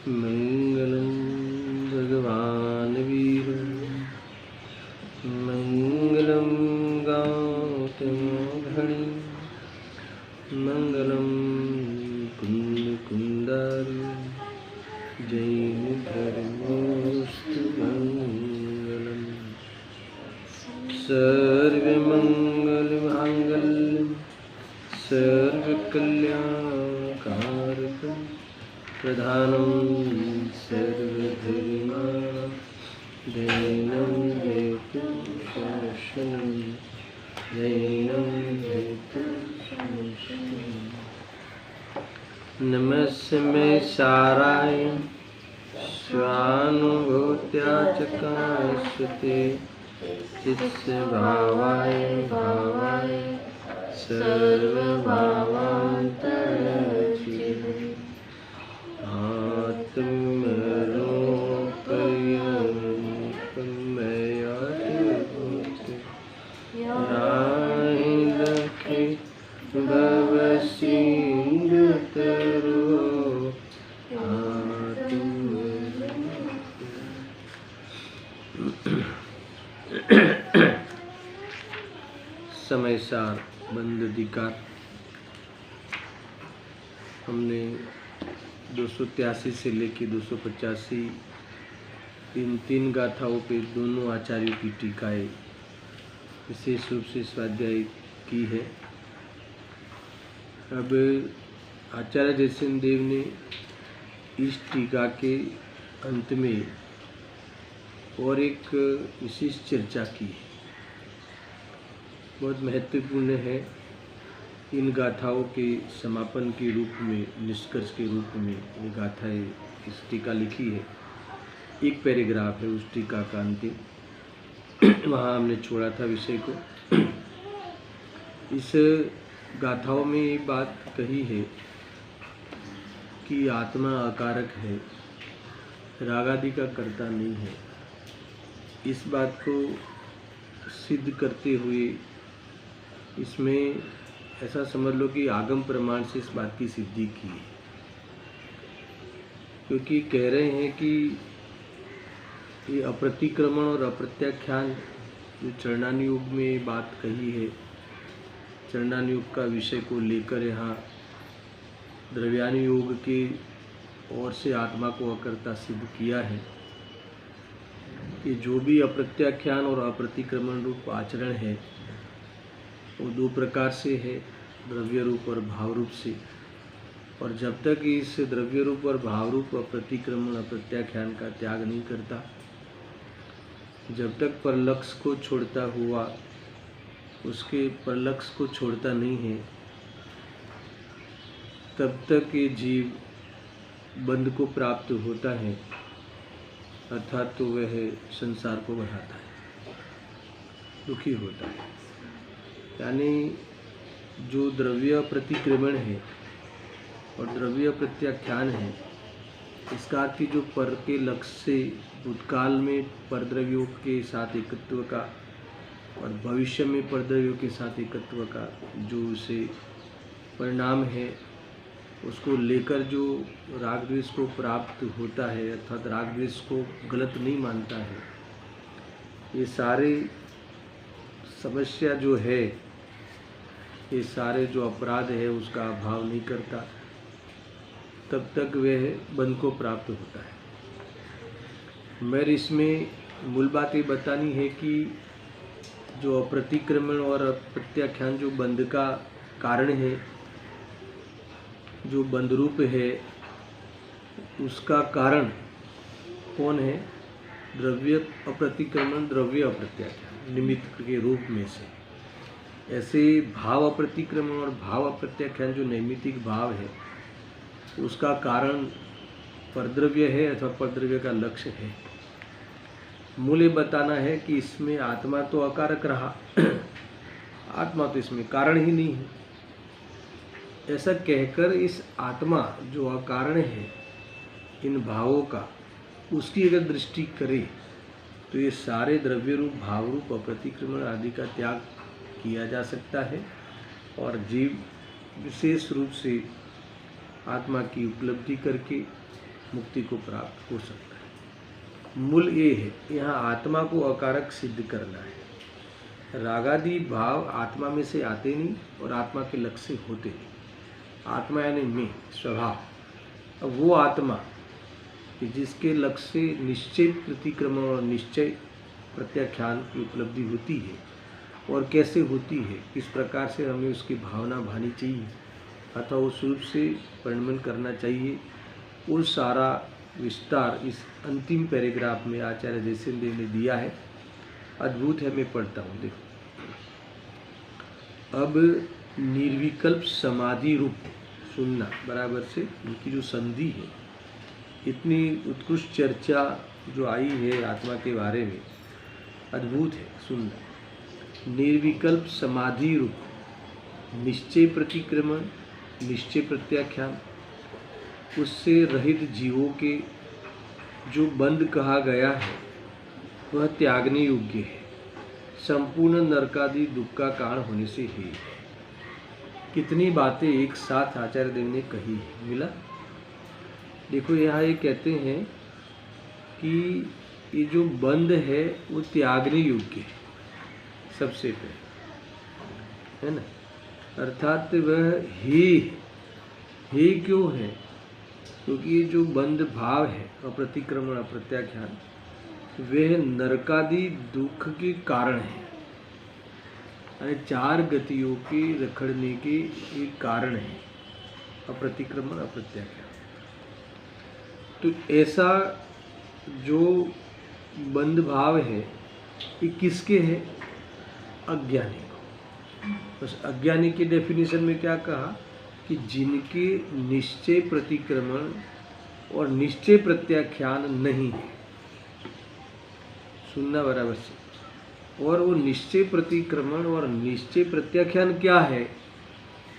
मंगलं भगवान् वीर मंगलं गौतमोधनी मंगलं कुंदकुंदारी जैन धर्मोस्तु मंगलम् सर्वमंगलमांगल्यं सर्वकल्याणकारकं प्रधानं सर्वधर्माणां दैनं हेतु शरणं दैनं हेतु शरणं। नमस्मे साराय स्वानुभूत्या च काश्यते चित्स्य भावाय भावाय सर्वभावान्तरचिते आत्मरूपयमयते राहि लखे भवसिन्धुतरो समय सार बंद अधिकार हमने 283 से लेकर 285 इन 3 गाथाओं पे दोनों आचार्यों की टीकाएं विशेष रूप से स्वाध्याय की है। अब आचार्य जयसिंह देव ने इस टीका के अंत में और एक विशेष चर्चा की है, बहुत महत्वपूर्ण है। इन गाथाओं के समापन के रूप में, निष्कर्ष के रूप में ये गाथाएं इस टीका लिखी है। एक पैराग्राफ है उस टीका का अंतिम, वहाँ हमने छोड़ा था विषय को। इस गाथाओं में ये बात कही है कि आत्मा अकारक है, रागादि का कर्ता नहीं है। इस बात को सिद्ध करते हुए इसमें ऐसा समझ लो कि आगम प्रमाण से इस बात की सिद्धि की है, क्योंकि कह रहे हैं कि ये अप्रतिक्रमण और अप्रत्याख्यान जो चरणानी युग में बात कही है, चरणानी युग का विषय को लेकर यहाँ द्रव्यानी योग के ओर से आत्मा को अकर्ता सिद्ध किया है कि जो भी अप्रत्याख्यान और अप्रतिक्रमण रूप आचरण है वो 2 प्रकार से है, द्रव्य रूप और भाव रूप से। और जब तक इस द्रव्य रूप और भाव रूप अप्रतिक्रमण अप्रत्याख्यान का त्याग नहीं करता, जब तक परलक्ष्य को छोड़ता हुआ उसके परलक्ष्य को छोड़ता नहीं है, तब तक ये जीव बंध को प्राप्त होता है, अर्थात तो वह संसार को बढ़ाता है, दुखी होता है। यानी जो द्रव्य प्रतिक्रमण है और द्रव्य प्रत्याख्यान है, इसका अर्थ जो पर के लक्ष्य से भूतकाल में परद्रव्यों के साथ एकत्व का और भविष्य में परद्रव्यों के साथ एकत्व का जो उसे परिणाम है, उसको लेकर जो राग द्वेष को प्राप्त होता है, अर्थात राग द्वेष को गलत नहीं मानता है, ये सारे समस्या जो है, ये सारे जो अपराध है उसका अभाव नहीं करता, तब तक वह बंध को प्राप्त होता है। मेरे इसमें मूल बात ये बतानी है कि जो अप्रतिक्रमण और अप्रत्याख्यान जो बंध का कारण है, जो बंध रूप है, उसका कारण कौन है? द्रव्य अप्रतिक्रमण, द्रव्य अप्रत्याख्यान निमित्त के रूप में से। ऐसे भाव अप्रतिक्रमण और भाव अप्रत्याख्यान जो नैमित्तिक भाव है, उसका कारण परद्रव्य है अथवा परद्रव्य का लक्ष्य है। मूल ये बताना है कि इसमें आत्मा तो अकारक रहा, आत्मा तो इसमें कारण ही नहीं है। ऐसा कहकर इस आत्मा जो अकारण है इन भावों का, उसकी अगर दृष्टि करें तो ये सारे द्रव्य रूप, भाव रूप, अप्रतिक्रमण आदि का त्याग किया जा सकता है और जीव विशेष रूप से आत्मा की उपलब्धि करके मुक्ति को प्राप्त हो सकता है। मूल ये है, यहाँ आत्मा को अकारक सिद्ध करना है। रागादि भाव आत्मा में से आते नहीं और आत्मा के लक्ष्य से होते नहीं। आत्मा यानी मैं, स्वभाव। अब वो आत्मा कि जिसके लक्ष्य से निश्चय प्रतिक्रमण और निश्चय प्रत्याख्यान की उपलब्धि होती है, और कैसे होती है, किस प्रकार से हमें उसकी भावना भानी चाहिए अथवा उस रूप से परिणमन करना चाहिए, वो सारा विस्तार इस अंतिम पैराग्राफ में आचार्य जयसेन देव ने दिया है। अद्भुत है, मैं पढ़ता हूँ। देखो, अब निर्विकल्प समाधि रूप सुनना बराबर से, उनकी जो संधि है, इतनी उत्कृष्ट चर्चा जो आई है आत्मा के बारे में, अद्भुत है सुनना। निर्विकल्प समाधि रूप निश्चय प्रतिक्रमण, निश्चय प्रत्याख्यान, उससे रहित जीवों के जो बंध कहा गया है वह त्यागने योग्य है, संपूर्ण नरकादि दुख का कारण होने से ही। कितनी बातें एक साथ आचार्य देव ने कही है, मिला। देखो, यहाँ ये कहते हैं कि ये जो बंध है वो त्यागने योग्य है सबसे पहले, है ना। अर्थात वह ही क्यों है? क्योंकि ये जो बंध भाव है, अप्रतिक्रमण अप्रत्याख्यान, वह नरकादि दुख के कारण है, यानी चार गतियों के रखड़ने के एक कारण है, अप्रतिक्रमण अप्रत्याख्यान। तो ऐसा जो बंध भाव है ये किसके है? अज्ञानी को। बस अज्ञानी की डेफिनेशन में क्या कहा कि जिनके निश्चय प्रतिक्रमण और निश्चय प्रत्याख्यान नहीं है, सुनना बराबर से। और वो निश्चय प्रतिक्रमण और निश्चय प्रत्याख्यान क्या है?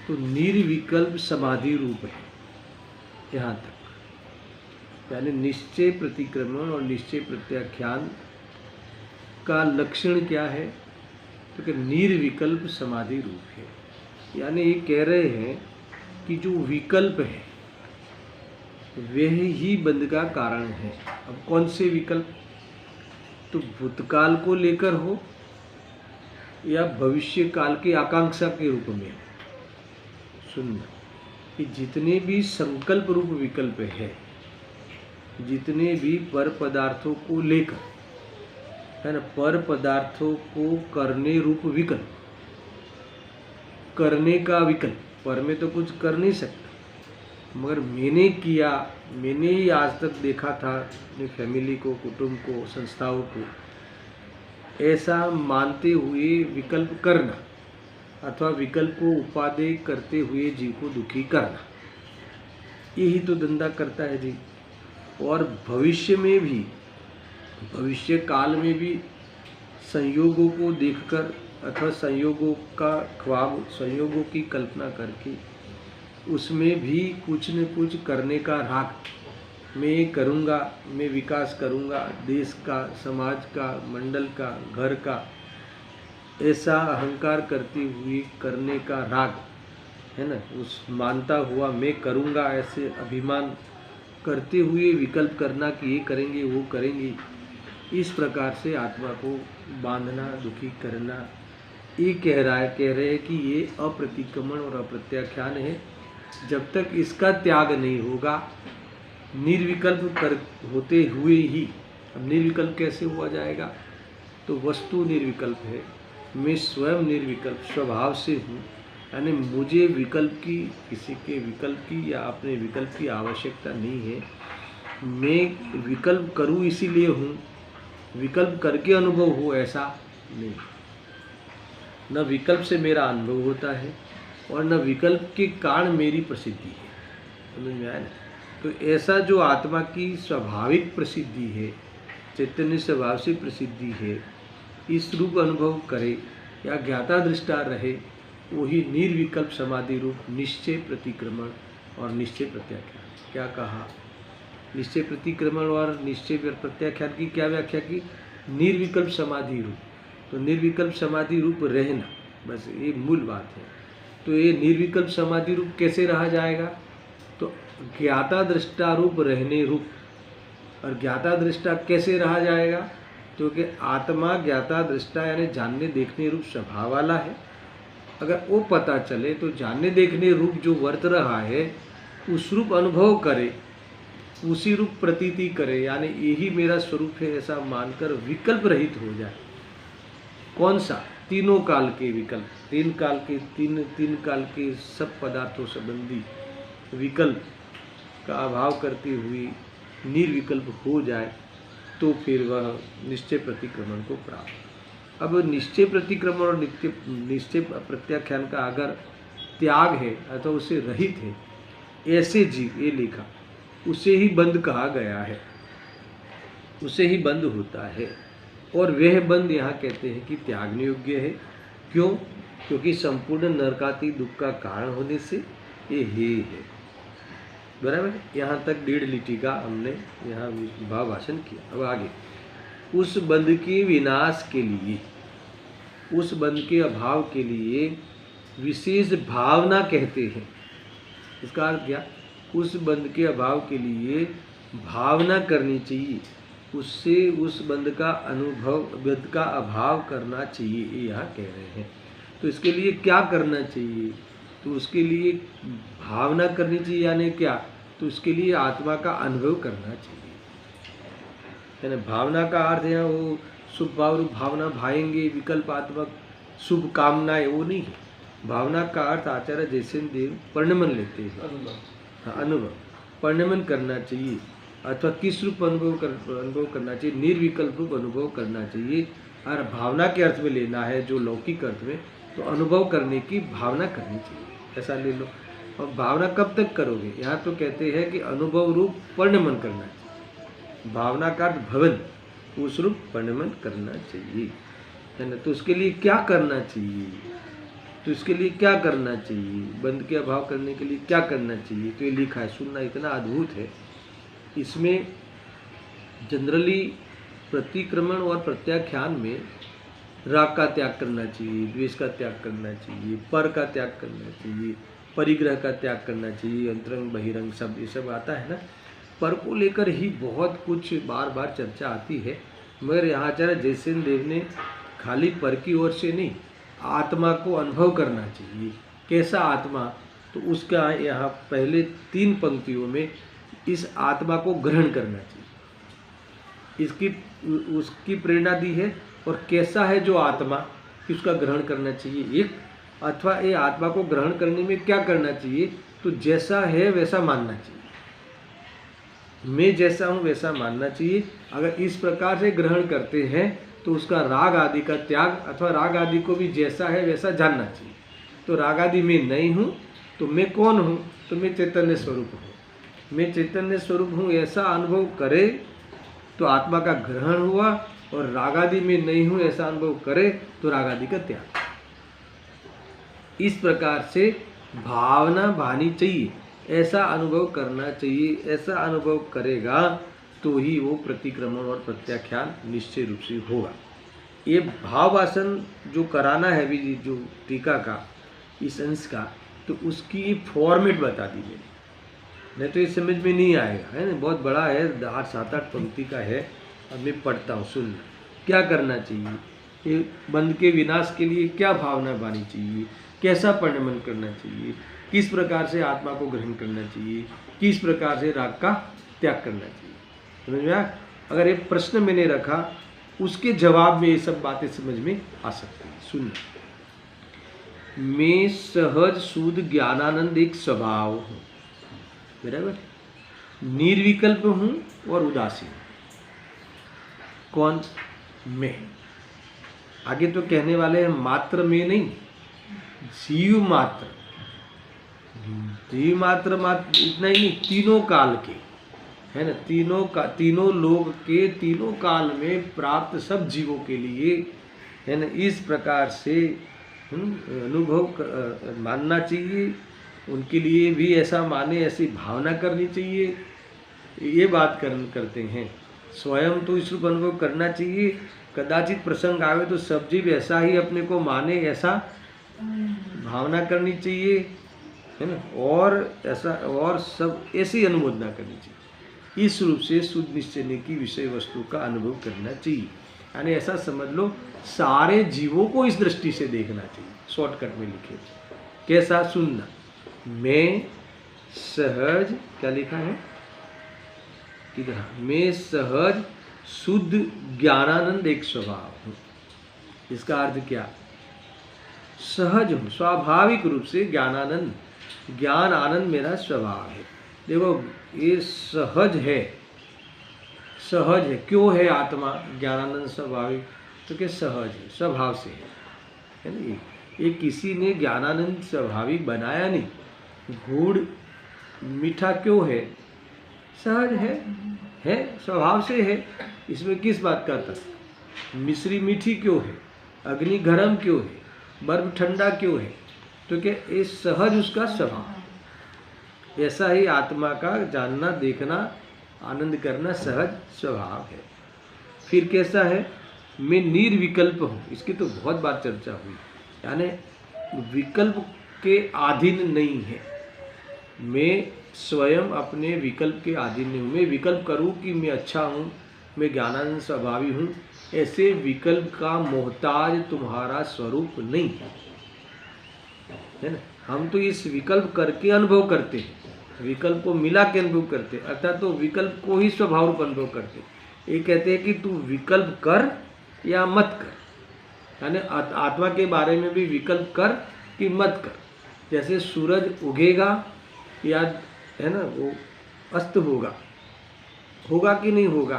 तो निर्विकल्प समाधि रूप है। यहाँ तक यानी निश्चय प्रतिक्रमण और निश्चय प्रत्याख्यान का लक्षण क्या है? तो कि निर्विकल्प समाधि रूप है। यानी ये कह रहे हैं कि जो विकल्प है वह ही बंध का कारण है। अब कौन से विकल्प? तो भूतकाल को लेकर हो या भविष्य काल की आकांक्षा के रूप में। सुनना कि जितने भी संकल्प रूप विकल्प है, जितने भी पर पदार्थों को लेकर, है ना, पर पदार्थों को करने रूप विकल्प, करने का विकल्प, पर में तो कुछ कर नहीं सकता, मगर मैंने किया, मैंने ही आज तक देखा था अपनी फैमिली को, कुटुंब को, संस्थाओं को, ऐसा मानते हुए विकल्प करना अथवा विकल्प को उपादेय करते हुए जीव को दुखी करना, यही तो धंधा करता है जीव। और भविष्य में भी, भविष्य काल में भी संयोगों को देखकर अथवा संयोगों का ख्वाब, संयोगों की कल्पना करके उसमें भी कुछ न कुछ करने का राग, मैं करूँगा, मैं विकास करूँगा, देश का, समाज का, मंडल का, घर का, ऐसा अहंकार करते हुए करने का राग, है ना, उस मानता हुआ मैं करूँगा, ऐसे अभिमान करते हुए विकल्प करना कि ये करेंगे वो करेंगे, इस प्रकार से आत्मा को बांधना, दुखी करना, ये कह रहे हैं कि ये अप्रतिक्रमण और अप्रत्याख्यान है। जब तक इसका त्याग नहीं होगा, निर्विकल्प कर होते हुए ही, अब निर्विकल्प कैसे हुआ जाएगा? तो वस्तु निर्विकल्प है, मैं स्वयं निर्विकल्प स्वभाव से हूँ, यानी मुझे विकल्प की, किसी के विकल्प की या अपने विकल्प की आवश्यकता नहीं है। मैं विकल्प करूँ इसीलिए हूँ, विकल्प करके अनुभव हो ऐसा नहीं। न विकल्प से मेरा अनुभव होता है और न विकल्प के कारण मेरी प्रसिद्धि है। समझ में आया ना? तो ऐसा जो आत्मा की स्वाभाविक प्रसिद्धि है, चैतन्य स्वभाव से प्रसिद्धि है, इस रूप अनुभव करे या ज्ञाता दृष्टा रहे, वही निर्विकल्प समाधि रूप निश्चय प्रतिक्रमण और निश्चय प्रत्याख्यान। क्या कहा? निश्चय प्रतिक्रमण और निश्चय प्रत्याख्यान की क्या व्याख्या की? निर्विकल्प समाधि रूप। तो निर्विकल्प समाधि रूप रहना, बस ये मूल बात है। तो ये निर्विकल्प समाधि रूप कैसे रहा जाएगा? तो ज्ञाता दृष्टा रूप रहने रूप, और ज्ञाता दृष्टा कैसे रहा जाएगा? क्योंकि आत्मा ज्ञाता दृष्टा यानी जानने देखने रूप स्वभाव वाला है। अगर वो पता चले तो जानने देखने रूप जो वर्त रहा है उस रूप अनुभव करे, उसी रूप प्रतीति करे, यानी यही मेरा स्वरूप है ऐसा मानकर विकल्प रहित हो जाए। कौन सा? तीनों काल के विकल्प, तीन काल के सब पदार्थों संबंधी विकल्प का अभाव करती हुई निर्विकल्प हो जाए तो फिर वह निश्चय प्रतिक्रमण को प्राप्त। अब निश्चय प्रतिक्रमण और निश्चय प्रत्याख्यान का अगर त्याग है अथवा उससे रहित है, ऐसे जीव, ये लिखा, उसे ही बंद कहा गया है, उसे ही बंद होता है। और वह बंद यहाँ कहते हैं कि त्यागने योग्य है। क्यों? क्योंकि संपूर्ण नरकाती दुख का कारण होने से ये ही है। बराबर? यहाँ तक 1.5 लिटी का हमने यहाँ भाव भाषण किया। अब आगे, उस बंध के विनाश के लिए, उस बंध के अभाव के लिए विशेष भावना कहते हैं। इसका अर्थ क्या? उस बंध के अभाव के लिए भावना करनी चाहिए, उससे उस बंध का अनुभव, बंध का अभाव करना चाहिए, ये यहाँ कह रहे हैं। तो इसके लिए क्या करना चाहिए? तो उसके लिए भावना करनी चाहिए, यानी क्या? तो उसके लिए आत्मा का अनुभव करना चाहिए। यानी भावना का अर्थ है वो शुभ भाव रूप भावना, भाएंगे विकल्पात्मक शुभ कामनाएं, वो नहीं है। भावना का अर्थ आचार्य जयसेन देव परिणमन लेते हैं। हाँ, अनुभव, परिणमन करना चाहिए, अथवा किस रूप अनुभव करना चाहिए? निर्विकल्प रूप अनुभव करना चाहिए। और भावना के अर्थ में लेना है जो लौकिक अर्थ में, तो अनुभव करने की भावना करनी चाहिए, ऐसा ले लो। और भावना कब तक करोगे? यहाँ तो कहते हैं कि अनुभव रूप परिणमन करना चाहिए। भावना का अर्थ भवन, उस रूप परिणमन करना चाहिए, है ना। तो उसके लिए क्या करना चाहिए? तो इसके लिए क्या करना चाहिए? बंध के अभाव करने के लिए क्या करना चाहिए? तो ये लिखा है, सुनना, इतना अद्भुत है। इसमें जनरली प्रतिक्रमण और प्रत्याख्यान में राग का त्याग करना चाहिए, द्वेष का त्याग करना चाहिए, पर का त्याग करना चाहिए, परिग्रह का त्याग करना चाहिए, अंतरंग बहिरंग सब ये सब आता है ना। पर को लेकर ही बहुत कुछ बार बार चर्चा आती है, मगर यहाँ आचार्य जयसेन देव ने खाली पर की ओर से नहीं, आत्मा को अनुभव करना चाहिए। कैसा आत्मा? तो उसका यहाँ पहले 3 पंक्तियों में इस आत्मा को ग्रहण करना चाहिए, इसकी उसकी प्रेरणा दी है। और कैसा है जो आत्मा, कि उसका ग्रहण करना चाहिए एक, अथवा ये आत्मा को ग्रहण करने में क्या करना चाहिए? तो जैसा है वैसा मानना चाहिए, मैं जैसा हूँ वैसा मानना चाहिए। अगर इस प्रकार से ग्रहण करते हैं तो उसका राग आदि का त्याग, अथवा राग आदि को भी जैसा है वैसा जानना चाहिए। तो राग आदि में नहीं हूँ तो मैं कौन हूँ? तो मैं चैतन्य स्वरूप हूँ, मैं चैतन्य स्वरूप हूँ, ऐसा अनुभव करे तो आत्मा का ग्रहण हुआ। और राग आदि में नहीं हूँ ऐसा अनुभव करे तो राग आदि का त्याग। इस प्रकार से भावना भानी चाहिए, ऐसा अनुभव करना चाहिए। ऐसा अनुभव करेगा तो ही वो प्रतिक्रमण और प्रत्याख्यान निश्चय रूप से होगा। ये भाववासन जो कराना है भी, जो टीका का इस अंश का, तो उसकी फॉर्मेट बता दी मैंने, नहीं तो ये समझ में नहीं आएगा, है ना। बहुत बड़ा है, 7-8 पंक्ति का है। अब मैं पढ़ता हूँ, सुन। क्या करना चाहिए? ये बंध के विनाश के लिए क्या भावना बानी चाहिए? कैसा परिणमन करना चाहिए? किस प्रकार से आत्मा को ग्रहण करना चाहिए? किस प्रकार से राग का त्याग करना चाहिए? समझ में आया? अगर एक प्रश्न मैंने रखा, उसके जवाब में ये सब बातें समझ में आ सकती हैं। सुनना, मैं सहज शुद्ध ज्ञानानंद एक स्वभाव हूँ, बराबर, निर्विकल्प हूँ और उदासीन। कौन? मैं। आगे तो कहने वाले हैं मात्र में नहीं, जीव मात्र, जीव मात्र इतना ही नहीं, तीनों काल के, है ना, तीनों लोग के तीनों काल में प्राप्त सब जीवों के लिए, है ना, इस प्रकार से अनुभव मानना चाहिए। उनके लिए भी ऐसा माने, ऐसी भावना करनी चाहिए। ये बात करते हैं। स्वयं तो इस रूप अनुभव करना चाहिए। कदाचित प्रसंग आवे तो सब जीव ऐसा ही अपने को माने, ऐसा भावना करनी चाहिए। है ना, और ऐसा और सब ऐसी अनुमोदना करनी चाहिए। इस रूप से शुद्ध निश्चय की विषय वस्तु का अनुभव करना चाहिए। यानी ऐसा समझ लो सारे जीवों को इस दृष्टि से देखना चाहिए। शॉर्टकट में लिखे कैसा सुनना, मैं सहज, क्या लिखा है किधर, मैं सहज शुद्ध ज्ञानानंद एक स्वभाव हूँ। इसका अर्थ क्या, सहज हूँ, स्वाभाविक रूप से ज्ञानानंद, ज्ञान आनंद मेरा स्वभाव है। देखो ये सहज है, सहज है, क्यों है आत्मा ज्ञानानंद स्वाभाविक, तो क्या सहज है, स्वभाव से है ना। ये किसी ने ज्ञानानंद स्वाभाविक बनाया नहीं। गुड़ मीठा क्यों है, सहज है स्वभाव से है। इसमें किस बात का तर्क, मिश्री मीठी क्यों है, अग्नि गर्म क्यों है, बर्फ ठंडा क्यों है, तो क्या ये सहज उसका स्वभाव। ऐसा ही आत्मा का जानना, देखना, आनंद करना सहज स्वभाव है। फिर कैसा है, मैं निर्विकल्प हूँ। इसकी तो बहुत बार चर्चा हुई, यानी विकल्प के अधीन नहीं है। मैं स्वयं अपने विकल्प के अधीन नहीं हूँ। मैं विकल्प करूँ कि मैं अच्छा हूँ, मैं ज्ञानानंद स्वभावी हूँ, ऐसे विकल्प का मोहताज तुम्हारा स्वरूप नहीं है ना। हम तो इस विकल्प करके अनुभव करते हैं, विकल्प को मिला के अनुभव करते, अर्थात तो विकल्प को ही स्वभाव रूप अनुभव करते। ये कहते हैं कि तू विकल्प कर या मत कर, यानी आत्मा के बारे में भी विकल्प कर कि मत कर। जैसे सूरज उगेगा या है ना वो अस्त होगा कि नहीं होगा,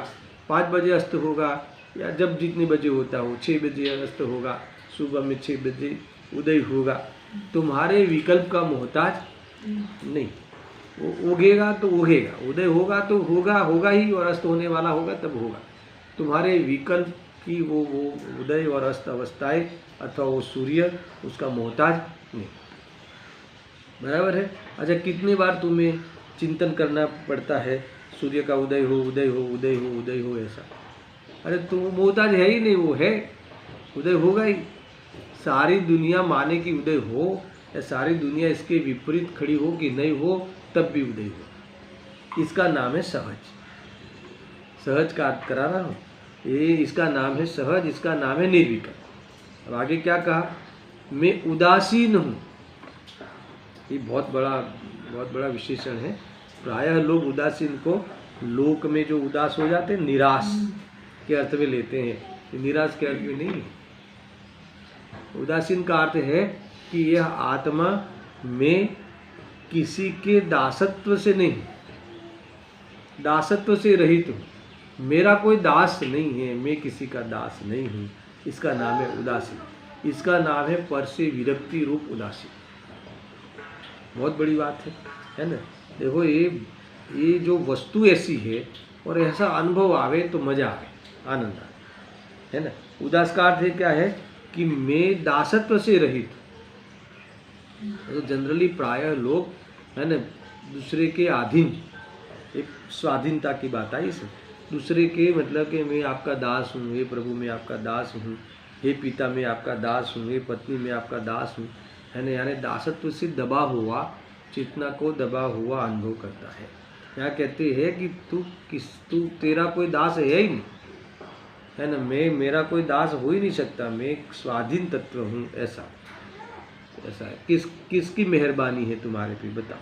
5 बजे अस्त होगा या जब जितने बजे होता हो, 6 बजे अस्त होगा, सुबह में 6 बजे उदय होगा। तुम्हारे विकल्प का मोहताज नहीं, वो उगेगा तो उगेगा, उदय होगा तो होगा ही, और अस्त होने वाला होगा तब होगा। तुम्हारे विकल्प की वो उदय और अस्त अवस्थाएं अथवा वो सूर्य उसका मोहताज नहीं, बराबर है। अच्छा, कितनी बार तुम्हें चिंतन करना पड़ता है, सूर्य का उदय हो उदय हो उदय हो उदय हो ऐसा। अरे तुम मोहताज है ही नहीं, वो है, उदय होगा ही। सारी दुनिया माने कि उदय हो या सारी दुनिया इसके विपरीत खड़ी हो कि नहीं हो, तब भी उदय हो। इसका नाम है सहज। सहज का अर्थ करा रहा हूँ, ये इसका नाम है सहज, इसका नाम है निर्विकल्प। अब आगे क्या कहा, मैं उदासीन हूँ। ये बहुत बड़ा विशेषण है। प्रायः लोग उदासीन को लोक में जो उदास हो जाते हैं निराश के अर्थ में लेते हैं, निराश के अर्थ में नहीं है। उदासीन का अर्थ है कि यह आत्मा में किसी के दासत्व से नहीं, दासत्व से रहित हूँ। मेरा कोई दास नहीं है, मैं किसी का दास नहीं हूँ। इसका नाम है उदासीन। इसका नाम है पर से विरक्ति रूप उदासीन। बहुत बड़ी बात है ना। देखो ये जो वस्तु ऐसी है और ऐसा अनुभव आवे तो मजा आवे, आनंद आवे, है ना। उदास का अर्थ है क्या है कि मैं दासत्व से रहित। तो जनरली प्रायः लोग है ना दूसरे के अधीन, एक स्वाधीनता की बात आई इसमें, दूसरे के मतलब कि मैं आपका दास हूँ, हे प्रभु मैं आपका दास हूँ, हे पिता मैं आपका दास हूँ, हे पत्नी मैं आपका दास हूँ, है ना। यानी दासत्व से दबा हुआ, चेतना को दबा हुआ अनुभव करता है। यहाँ कहते हैं कि तू तेरा कोई दास है ही नहीं, है ना। मेरा कोई दास हो ही नहीं सकता, मैं एक स्वाधीन तत्व हूँ, ऐसा है। किसकी मेहरबानी है तुम्हारे पे बताओ।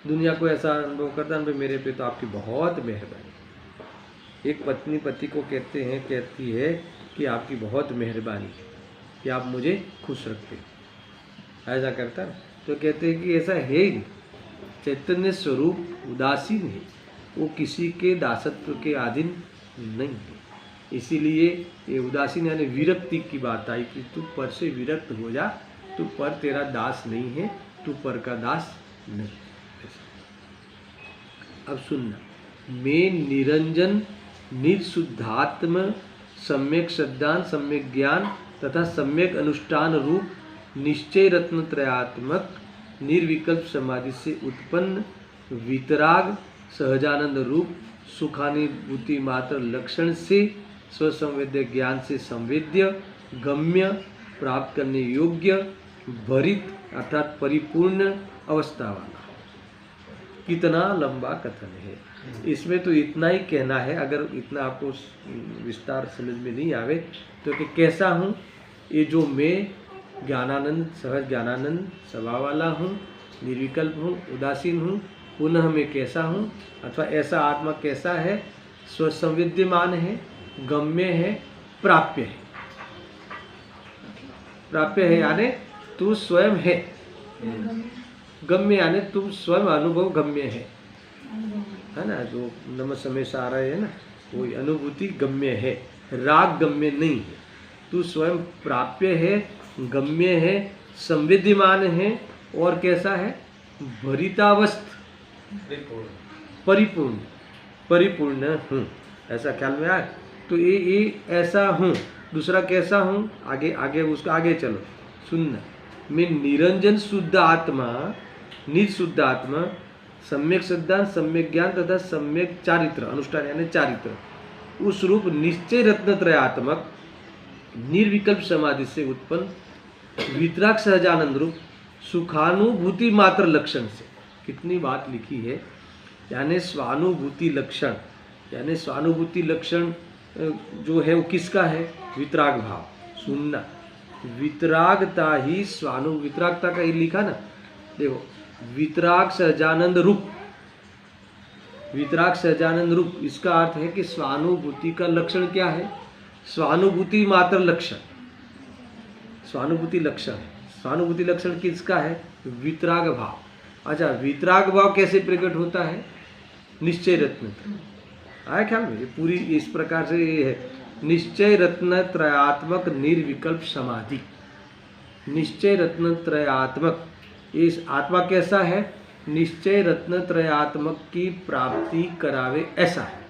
दुनिया को ऐसा अनुभव करता है मेरे पे तो आपकी बहुत मेहरबानी। एक पत्नी पति को कहती है कि आपकी बहुत मेहरबानी है कि आप मुझे खुश रखते, ऐसा करता है। तो कहते हैं कि ऐसा है ही नहीं। चैतन्य स्वरूप उदासीन है, वो किसी के दासत्व के अधीन नहीं है। इसीलिए ये उदासीन यानी विरक्ति की बात आई कि तू पर से विरक्त हो जा, तू पर तेरा दास नहीं है, तू पर का दास नहीं। अब सुनना, मैं निरंजन निर्शुद्धात्म सम्यक श्रद्धान सम्यक ज्ञान तथा सम्यक अनुष्ठान रूप निश्चय रत्न त्रयात्मक निर्विकल्प समाधि से उत्पन्न वितराग सहजानंद रूप सुखानुभूति मात्र लक्षण से स्वसंवेद्य ज्ञान से संवेद्य गम्य प्राप्त करने योग्य भरित अर्थात परिपूर्ण अवस्था वाला। कितना लंबा कथन है, इसमें तो इतना ही कहना है। अगर इतना आपको विस्तार समझ में नहीं आवे तो कि कैसा हूँ, ये जो मैं ज्ञानानंद, सहज ज्ञानानंद स्वभाव वाला हूँ, निर्विकल्प हूँ, उदासीन हूँ, पुनः मैं कैसा हूँ, अथवा ऐसा आत्मा कैसा है, स्वसंविद्यमान है, गम्य है, प्राप्य है। प्राप्य है यानी तू स्वयं है, गम्य यानी तुम स्वयं अनुभव गम्य है ना। जो नम समय से आ रहे है ना, वो अनुभूति गम्य है, राग गम्य नहीं है। तू स्वयं प्राप्य है, गम्य है, संविद्यमान है, और कैसा है, भरितावस्थ, परिपूर्ण, परिपूर्ण हूँ, ऐसा ख्याल में आए। तो ये ऐसा हूँ। दूसरा कैसा हूँ, आगे आगे उसका आगे चलो सुनना। मैं निरंजन शुद्ध आत्मा, निज शुद्ध आत्मा, सम्यक सिद्धांत, सम्यक ज्ञान तथा सम्यक चारित्र, अनुष्ठान यानी चारित्र, उस रूप निश्चय रत्नत्रयात्मक निर्विकल्प समाधि से उत्पन्न वितराग सहजानंद रूप सुखानुभूति मात्र लक्षण से। कितनी बात लिखी है, यानी स्वानुभूति लक्षण, यानी स्वानुभूति लक्षण जो है वो किसका है, वितराग भाव। सुनना, वितरागता ही वितरागता का ये लिखा ना, देखो, वितराग सहजानंद रूप, वितराग सहजानंद रूप, इसका अर्थ है कि स्वानुभूति का लक्षण क्या है, स्वानुभूति मात्र लक्षण, स्वानुभूति लक्षण है। स्वानुभूति लक्षण किसका है, वितराग भाव। अच्छा, वितराग भाव कैसे प्रकट होता है, निश्चय रत्न आया ख्याल में। ये पूरी इस प्रकार से ये है, निश्चय रत्न त्रयात्मक निर्विकल्प समाधि। निश्चय रत्न त्रयात्मक, इस आत्मा कैसा है, निश्चय रत्न त्रयात्मक की प्राप्ति करावे ऐसा है।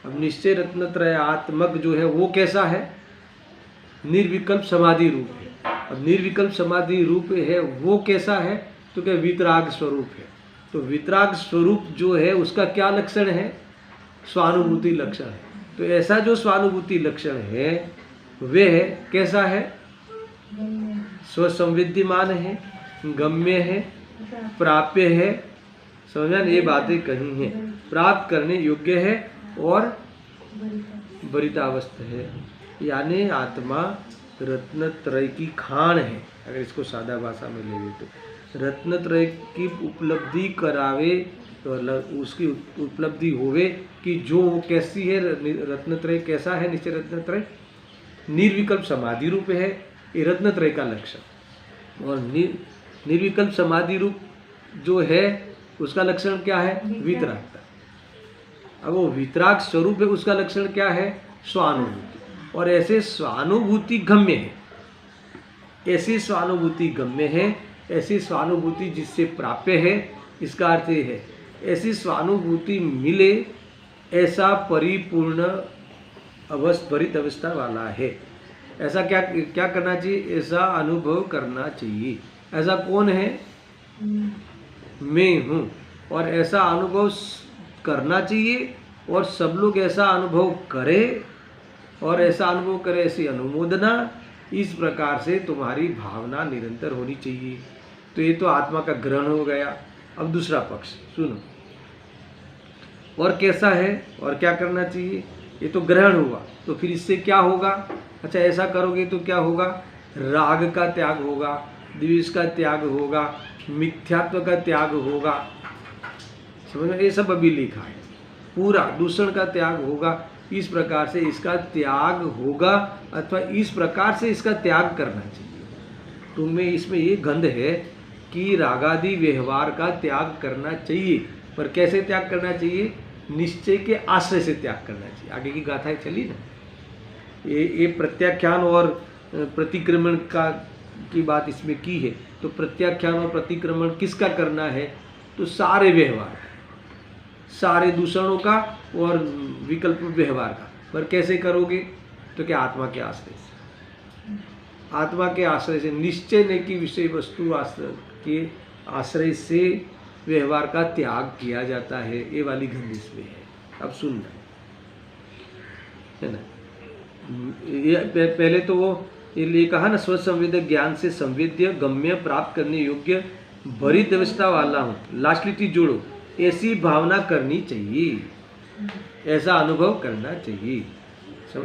अब निश्चय रत्न त्रयात्मक जो है वो कैसा है, निर्विकल्प समाधि रूप है। अब निर्विकल्प समाधि रूप है वो कैसा है, तो क्या वितराग स्वरूप है। तो वितराग स्वरूप जो है उसका क्या लक्षण है, स्वानुभूति लक्षण है। तो ऐसा जो स्वानुभूति लक्षण है वे है कैसा है, स्वसंविद्यमान है, गम्य है, प्राप्य है। समझा, ये बातें कही हैं, प्राप्त करने योग्य है और भरितावस्थ है। यानी आत्मा रत्नत्रय की खान है। अगर इसको सादा भाषा में ले तो रत्नत्रय की उपलब्धि करावे, तो उसकी उपलब्धि होवे कि जो वो कैसी है, रत्नत्रय कैसा है, निश्चय रत्नत्रय निर्विकल्प समाधि रूप है, ये रत्नत्रय का लक्षण। और निर्विकल्प समाधि रूप जो है उसका लक्षण क्या है, वितरागता। अब वो वितराग स्वरूप है, उसका लक्षण क्या है, स्वानुभूति। और ऐसे स्वानुभूति गम्य है, ऐसी स्वानुभूति गम्य है, ऐसी स्वानुभूति जिससे प्राप्य है। इसका अर्थ ये है, ऐसी स्वानुभूति मिले ऐसा परिपूर्ण भरित अवस्था वाला है। ऐसा क्या क्या करना चाहिए, ऐसा अनुभव करना चाहिए। ऐसा कौन है, मैं हूँ। और ऐसा अनुभव करना चाहिए और सब लोग ऐसा अनुभव करें, और ऐसा अनुभव करे, ऐसी अनुमोदना, इस प्रकार से तुम्हारी भावना निरंतर होनी चाहिए। तो ये तो आत्मा का ग्रहण हो गया। अब दूसरा पक्ष सुनो, और कैसा है और क्या करना चाहिए। ये तो ग्रहण हुआ, तो फिर इससे क्या होगा। अच्छा, ऐसा करोगे तो क्या होगा, राग का त्याग होगा, द्वेष का त्याग होगा, मिथ्यात्व का त्याग होगा। समझ में, ये सब अभी लिखा है। पूरा दूषण का त्याग होगा, इस प्रकार से इसका त्याग होगा, अथवा इस प्रकार से इसका त्याग करना चाहिए। तुम्हें इसमें ये गंध है कि रागादि व्यवहार का त्याग करना चाहिए, पर कैसे त्याग करना चाहिए, निश्चय के आश्रय से त्याग करना चाहिए। आगे की गाथाएं चली ना, ये प्रत्याख्यान और प्रतिक्रमण की बात इसमें की है। तो प्रत्याख्यान और प्रतिक्रमण किसका करना है, तो सारे व्यवहार, सारे दूषणों का और विकल्प व्यवहार का। पर कैसे करोगे, तो क्या आत्मा के आश्रय से, आत्मा के आश्रय से, निश्चय ने की विषय वस्तु के आश्रय से व्यवहार का त्याग किया जाता है। ये वाली गंध इसमें है। अब सुनना है ना, ये पहले तो वो इसलिए कहा ना, स्वसंवेदक ज्ञान से संवेद्य गम्य प्राप्त करने योग्य भरित अवस्था वाला हूँ। लास्ट लिटी जोड़ो, ऐसी भावना करनी चाहिए, ऐसा अनुभव करना चाहिए,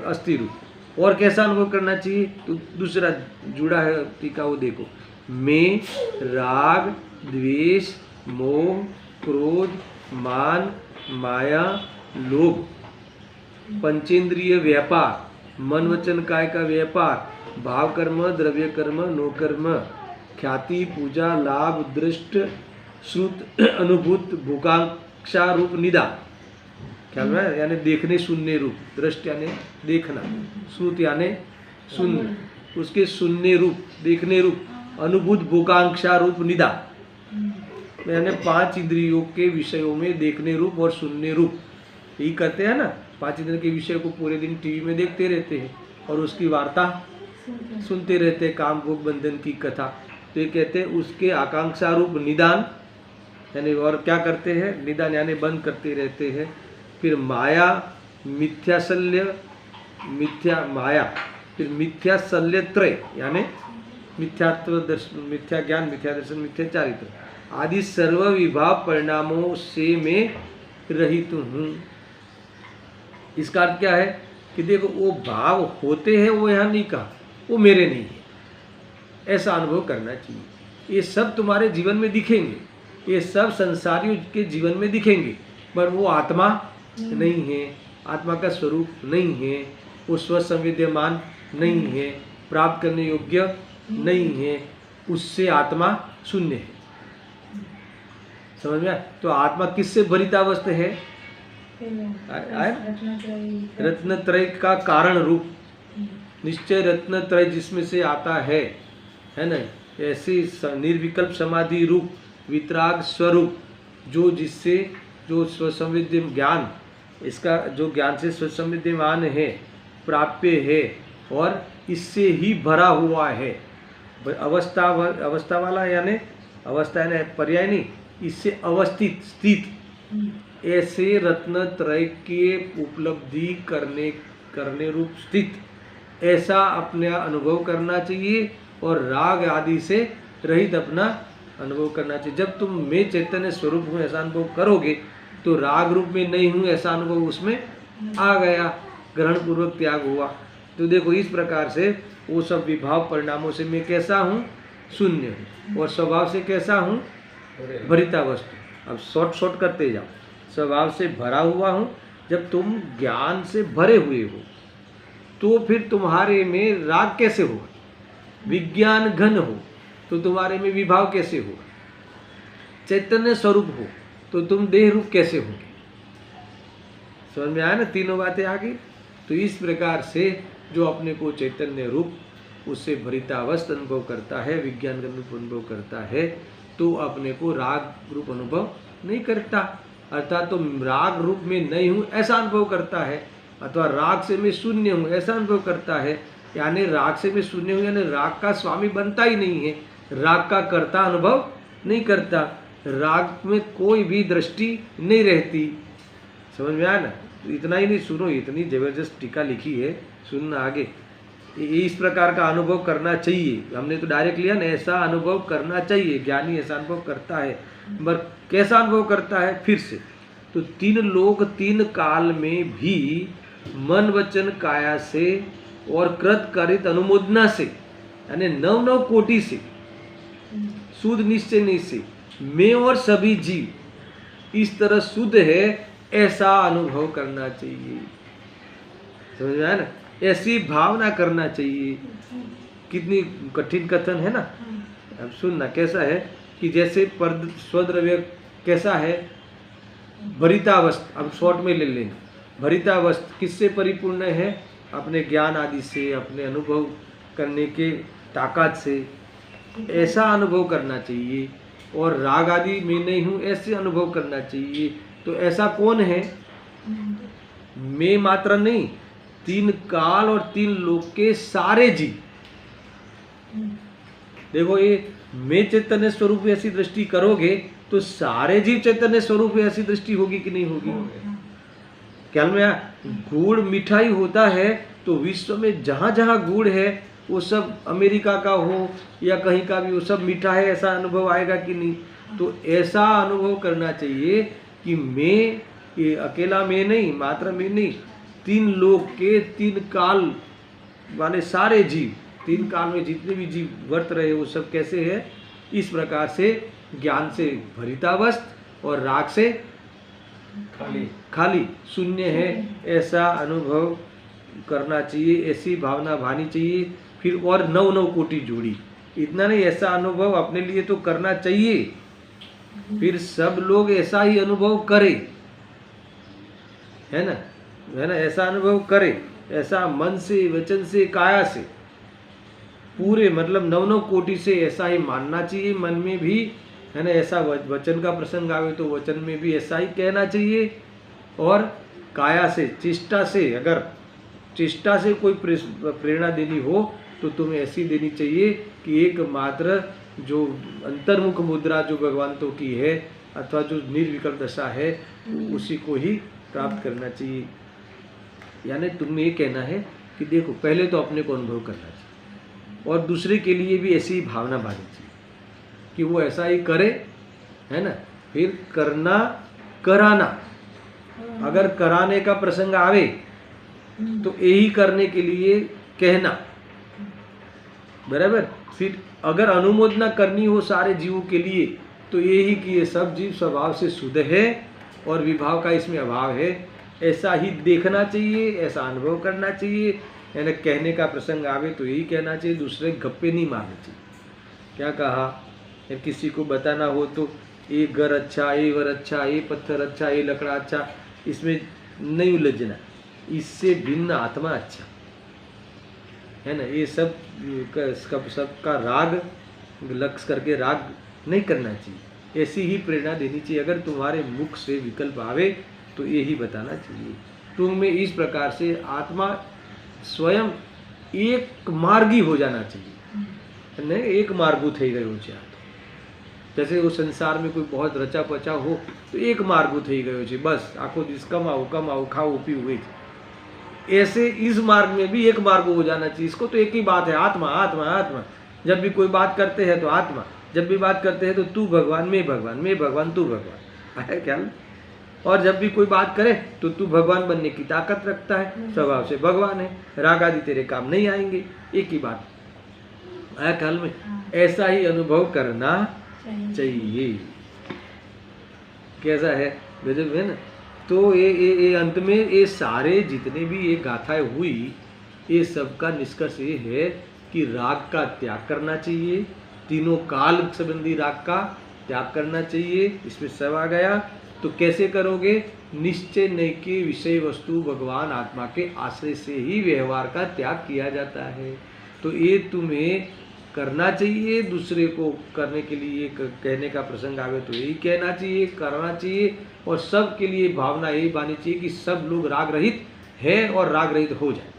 अस्थि रूप। और कैसा अनुभव करना चाहिए? तो दूसरा जुड़ा है टीका, वो देखो। मैं राग, द्वेष, मोह, क्रोध, मान, माया, लोभ, पंचेंद्रिय व्यापार, मन वचन काय का व्यापार, भाव कर्म, द्रव्य कर्म, नो कर्म, ख्याति, पूजा, लाभ, दृष्ट, श्रुत, अनुभूत, भूकांक्षा रूप निदान, ख्याल में, यानी देखने सुनने रूप, दृष्ट यानी देखना, श्रुत यानी सुनना, उसके सुनने रूप, देखने रूप, अनुभूत भूकांक्षा रूप निदान, यानी 5 इंद्रियों के विषयों में देखने रूप और सुनने रूप। यही करते हैं ना, 5 इंद्रियों के विषय को पूरे दिन टीवी में देखते रहते हैं और उसकी वार्ता सुनते रहते हैं, काम भोग बंधन की कथा। तो ये कहते हैं उसके आकांक्षा रूप निदान, यानी और क्या करते हैं? निदान यानी बंद करते रहते हैं। फिर माया, मिथ्याशल्य, मिथ्या माया, फिर मिथ्याशल्य त्रय यानी मिथ्यात्व दर्शन, मिथ्या ज्ञान, मिथ्या दर्शन, मिथ्या चारित्र आदि सर्व विभाव परिणामों से मैं रहित हूँ। इसका अर्थ क्या है कि देखो, वो भाव होते हैं, वो यहाँ नहीं कहा, वो मेरे नहीं है, ऐसा अनुभव करना चाहिए। ये सब तुम्हारे जीवन में दिखेंगे, ये सब संसारियों के जीवन में दिखेंगे, पर वो आत्मा नहीं है, आत्मा का स्वरूप नहीं है, वो स्वसंवेद्यमान नहीं है, प्राप्त करने योग्य नहीं है, उससे आत्मा शून्य है। समझ में आया? तो आत्मा किससे भरितावस्थ है? रत्नत्रय का कारण रूप, निश्चय रत्नत्रय जिसमें से आता है ना, ऐसी निर्विकल्प समाधि रूप वितराग स्वरूप, जो जिससे जो स्वसंवेद्य ज्ञान, इसका जो ज्ञान से स्वसंवेद्यमान है, प्राप्य है और इससे ही भरा हुआ है, अवस्था वाला यानी अवस्था यानी पर्याय नहीं, इससे अवस्थित स्थित, ऐसे रत्नत्रय के उपलब्धि करने रूप स्थित ऐसा अपने अनुभव करना चाहिए और राग आदि से रहित अपना अनुभव करना चाहिए। जब तुम मैं चैतन्य स्वरूप हूँ ऐसा अनुभव करोगे तो राग रूप में नहीं हूँ ऐसा अनुभव उसमें आ गया, ग्रहण पूर्वक त्याग हुआ। तो देखो इस प्रकार से वो सब विभाव परिणामों से मैं कैसा हूँ? शून्य हूँ। और स्वभाव से कैसा हूँ? भरितावस्था। अब शॉर्ट करते जाओ। स्वभाव से भरा हुआ हूँ। जब तुम ज्ञान से भरे हुए हो तो फिर तुम्हारे में राग कैसे होगा? विज्ञान घन हो तो तुम्हारे में विभाव कैसे होगा? चैतन्य स्वरूप हो तो तुम देह रूप कैसे होगे? समझ में आया ना? तीनों बातें आ गई। तो इस प्रकार से जो अपने को चैतन्य रूप उससे भरितावस्था अनुभव करता है, विज्ञान घन रूप अनुभव करता है, तो अपने को राग रूप अनुभव नहीं करता, अर्थात तो राग रूप में नहीं हूँ ऐसा अनुभव करता है, अथवा राग से मैं शून्य हूँ ऐसा अनुभव करता है। यानी राग से मैं शून्य हूँ यानी राग का स्वामी बनता ही नहीं है, राग का कर्ता अनुभव नहीं करता, राग में कोई भी दृष्टि नहीं रहती। समझ में आया ना? तो इतना ही नहीं, सुनो, इतनी जबरदस्त टीका लिखी है, सुनना आगे। इस प्रकार का अनुभव करना चाहिए। हमने तो डायरेक्ट लिया ना, ऐसा अनुभव करना चाहिए। ज्ञानी ऐसा अनुभव करता है, पर कैसा अनुभव करता है? फिर से तो 3 लोक 3 काल में भी मन वचन काया से और कृत कारित अनुमोदना से, यानी 9 कोटि से, शुद्ध निश्चय से मैं और सभी जीव इस तरह शुद्ध है ऐसा अनुभव करना चाहिए। समझ में आया ना? ऐसी भावना करना चाहिए। कितनी कठिन कथन है ना। अब सुनना कैसा है कि जैसे स्वद्रव्य कैसा है? भरितावस्था। अब शॉर्ट में ले लें। भरितावस्था किससे परिपूर्ण है? अपने ज्ञान आदि से, अपने अनुभव करने के ताकत से ऐसा अनुभव करना चाहिए। और राग आदि में नहीं हूँ ऐसे अनुभव करना चाहिए। तो ऐसा कौन है? मैं मात्र नहीं, 3 काल और 3 लोक के सारे जीव। देखो ये मैं चैतन्य स्वरूप ऐसी दृष्टि करोगे तो सारे जीव चैतन्य स्वरूप ऐसी दृष्टि होगी कि नहीं होगी? ख्याल में गुड़ मिठाई होता है तो विश्व में जहां जहां गुड़ है वो सब अमेरिका का हो या कहीं का भी, वो सब मीठा है, ऐसा अनुभव आएगा कि नहीं? तो ऐसा अनुभव करना चाहिए कि मैं, ये अकेला मैं नहीं, मात्र मैं नहीं, 3 लोक के 3 काल वाले सारे जीव, 3 काल में जितने भी जीव वर्त रहे वो सब कैसे है? इस प्रकार से ज्ञान से भरितावस्थ और राग से खाली शून्य है, ऐसा अनुभव करना चाहिए, ऐसी भावना भानी चाहिए। फिर और 9 कोटि जोड़ी, इतना नहीं, ऐसा अनुभव अपने लिए तो करना चाहिए, फिर सब लोग ऐसा ही अनुभव करें, है ना, ऐसा अनुभव करे, ऐसा मन से, वचन से, काया से, पूरे मतलब 9 कोटि से ऐसा ही मानना चाहिए मन में भी, है ना। ऐसा वचन का प्रसंग आवे तो वचन में भी ऐसा ही कहना चाहिए, और काया से, चेष्टा से, अगर चेष्टा से कोई प्रेरणा देनी हो तो तुम्हें ऐसी देनी चाहिए कि एकमात्र जो अंतर्मुख मुद्रा जो भगवंतों की है अथवा जो निर्विकल्प दशा है उसी को ही प्राप्त करना चाहिए। यानी तुम्हें ये कहना है कि देखो, पहले तो अपने को अनुभव करना चाहिए और दूसरे के लिए भी ऐसी भावना बांधनी चाहिए कि वो ऐसा ही करे, है ना। फिर करना, कराना, अगर कराने का प्रसंग आवे तो यही करने के लिए कहना, बराबर। फिर अगर अनुमोदना करनी हो सारे जीवों के लिए तो यही कि ये सब जीव स्वभाव से शुद्ध है और विभाव का इसमें अभाव है, ऐसा ही देखना चाहिए, ऐसा अनुभव करना चाहिए, यानी कहने का प्रसंग आवे तो यही कहना चाहिए, दूसरे गप्पे नहीं मारने चाहिए। क्या कहा, किसी को बताना हो तो ये घर अच्छा, ये वर अच्छा, ये पत्थर अच्छा, ये लकड़ा अच्छा, इसमें नहीं उलझना, इससे भिन्न आत्मा अच्छा, है ना। ये सब सबका राग लक्ष्य करके राग नहीं करना चाहिए, ऐसी ही प्रेरणा देनी चाहिए। अगर तुम्हारे मुख से विकल्प आवे तो यही बताना चाहिए। तुम्हें इस प्रकार से आत्मा स्वयं एक मार्गी हो जाना चाहिए, नहीं एक मार्गू થઈ ગયો છે। जैसे वो संसार में कोई बहुत रचा पचा हो तो एक मार्गू થઈ ગયો છે, बस आखो दिस कमाओ खाओ पीओ, ऐसे इस मार्ग में भी एक मार्ग हो जाना चाहिए। इसको तो एक ही बात है, आत्मा आत्मा आत्मा। जब भी कोई बात करते हैं तो आत्मा, जब भी बात करते हैं तो तू भगवान, मैं भगवान, मैं भगवान, तू भगवान, है क्या। और जब भी कोई बात करे तो तू भगवान बनने की ताकत रखता है, स्वभाव से भगवान है, राग आदि तेरे काम नहीं आएंगे, एक ही बात आया काल में। ऐसा ही अनुभव करना चाहिए। कैसा है, गजब है ना। तो ये अंत में ये सारे जितने भी ये गाथाएं हुई, ये सबका निष्कर्ष ये है कि राग का त्याग करना चाहिए, तीनों काल संबंधी राग का त्याग करना चाहिए। इसमें सब आ गया। तो कैसे करोगे, निश्चय नहीं कि विषय वस्तु भगवान आत्मा के आश्रय से ही व्यवहार का त्याग किया जाता है। तो ये तुम्हें करना चाहिए, दूसरे को करने के लिए कहने का प्रसंग आवे तो यही कहना चाहिए, करना चाहिए, और सब के लिए भावना यही बानी चाहिए कि सब लोग राग रहित है और राग रहित हो जाए,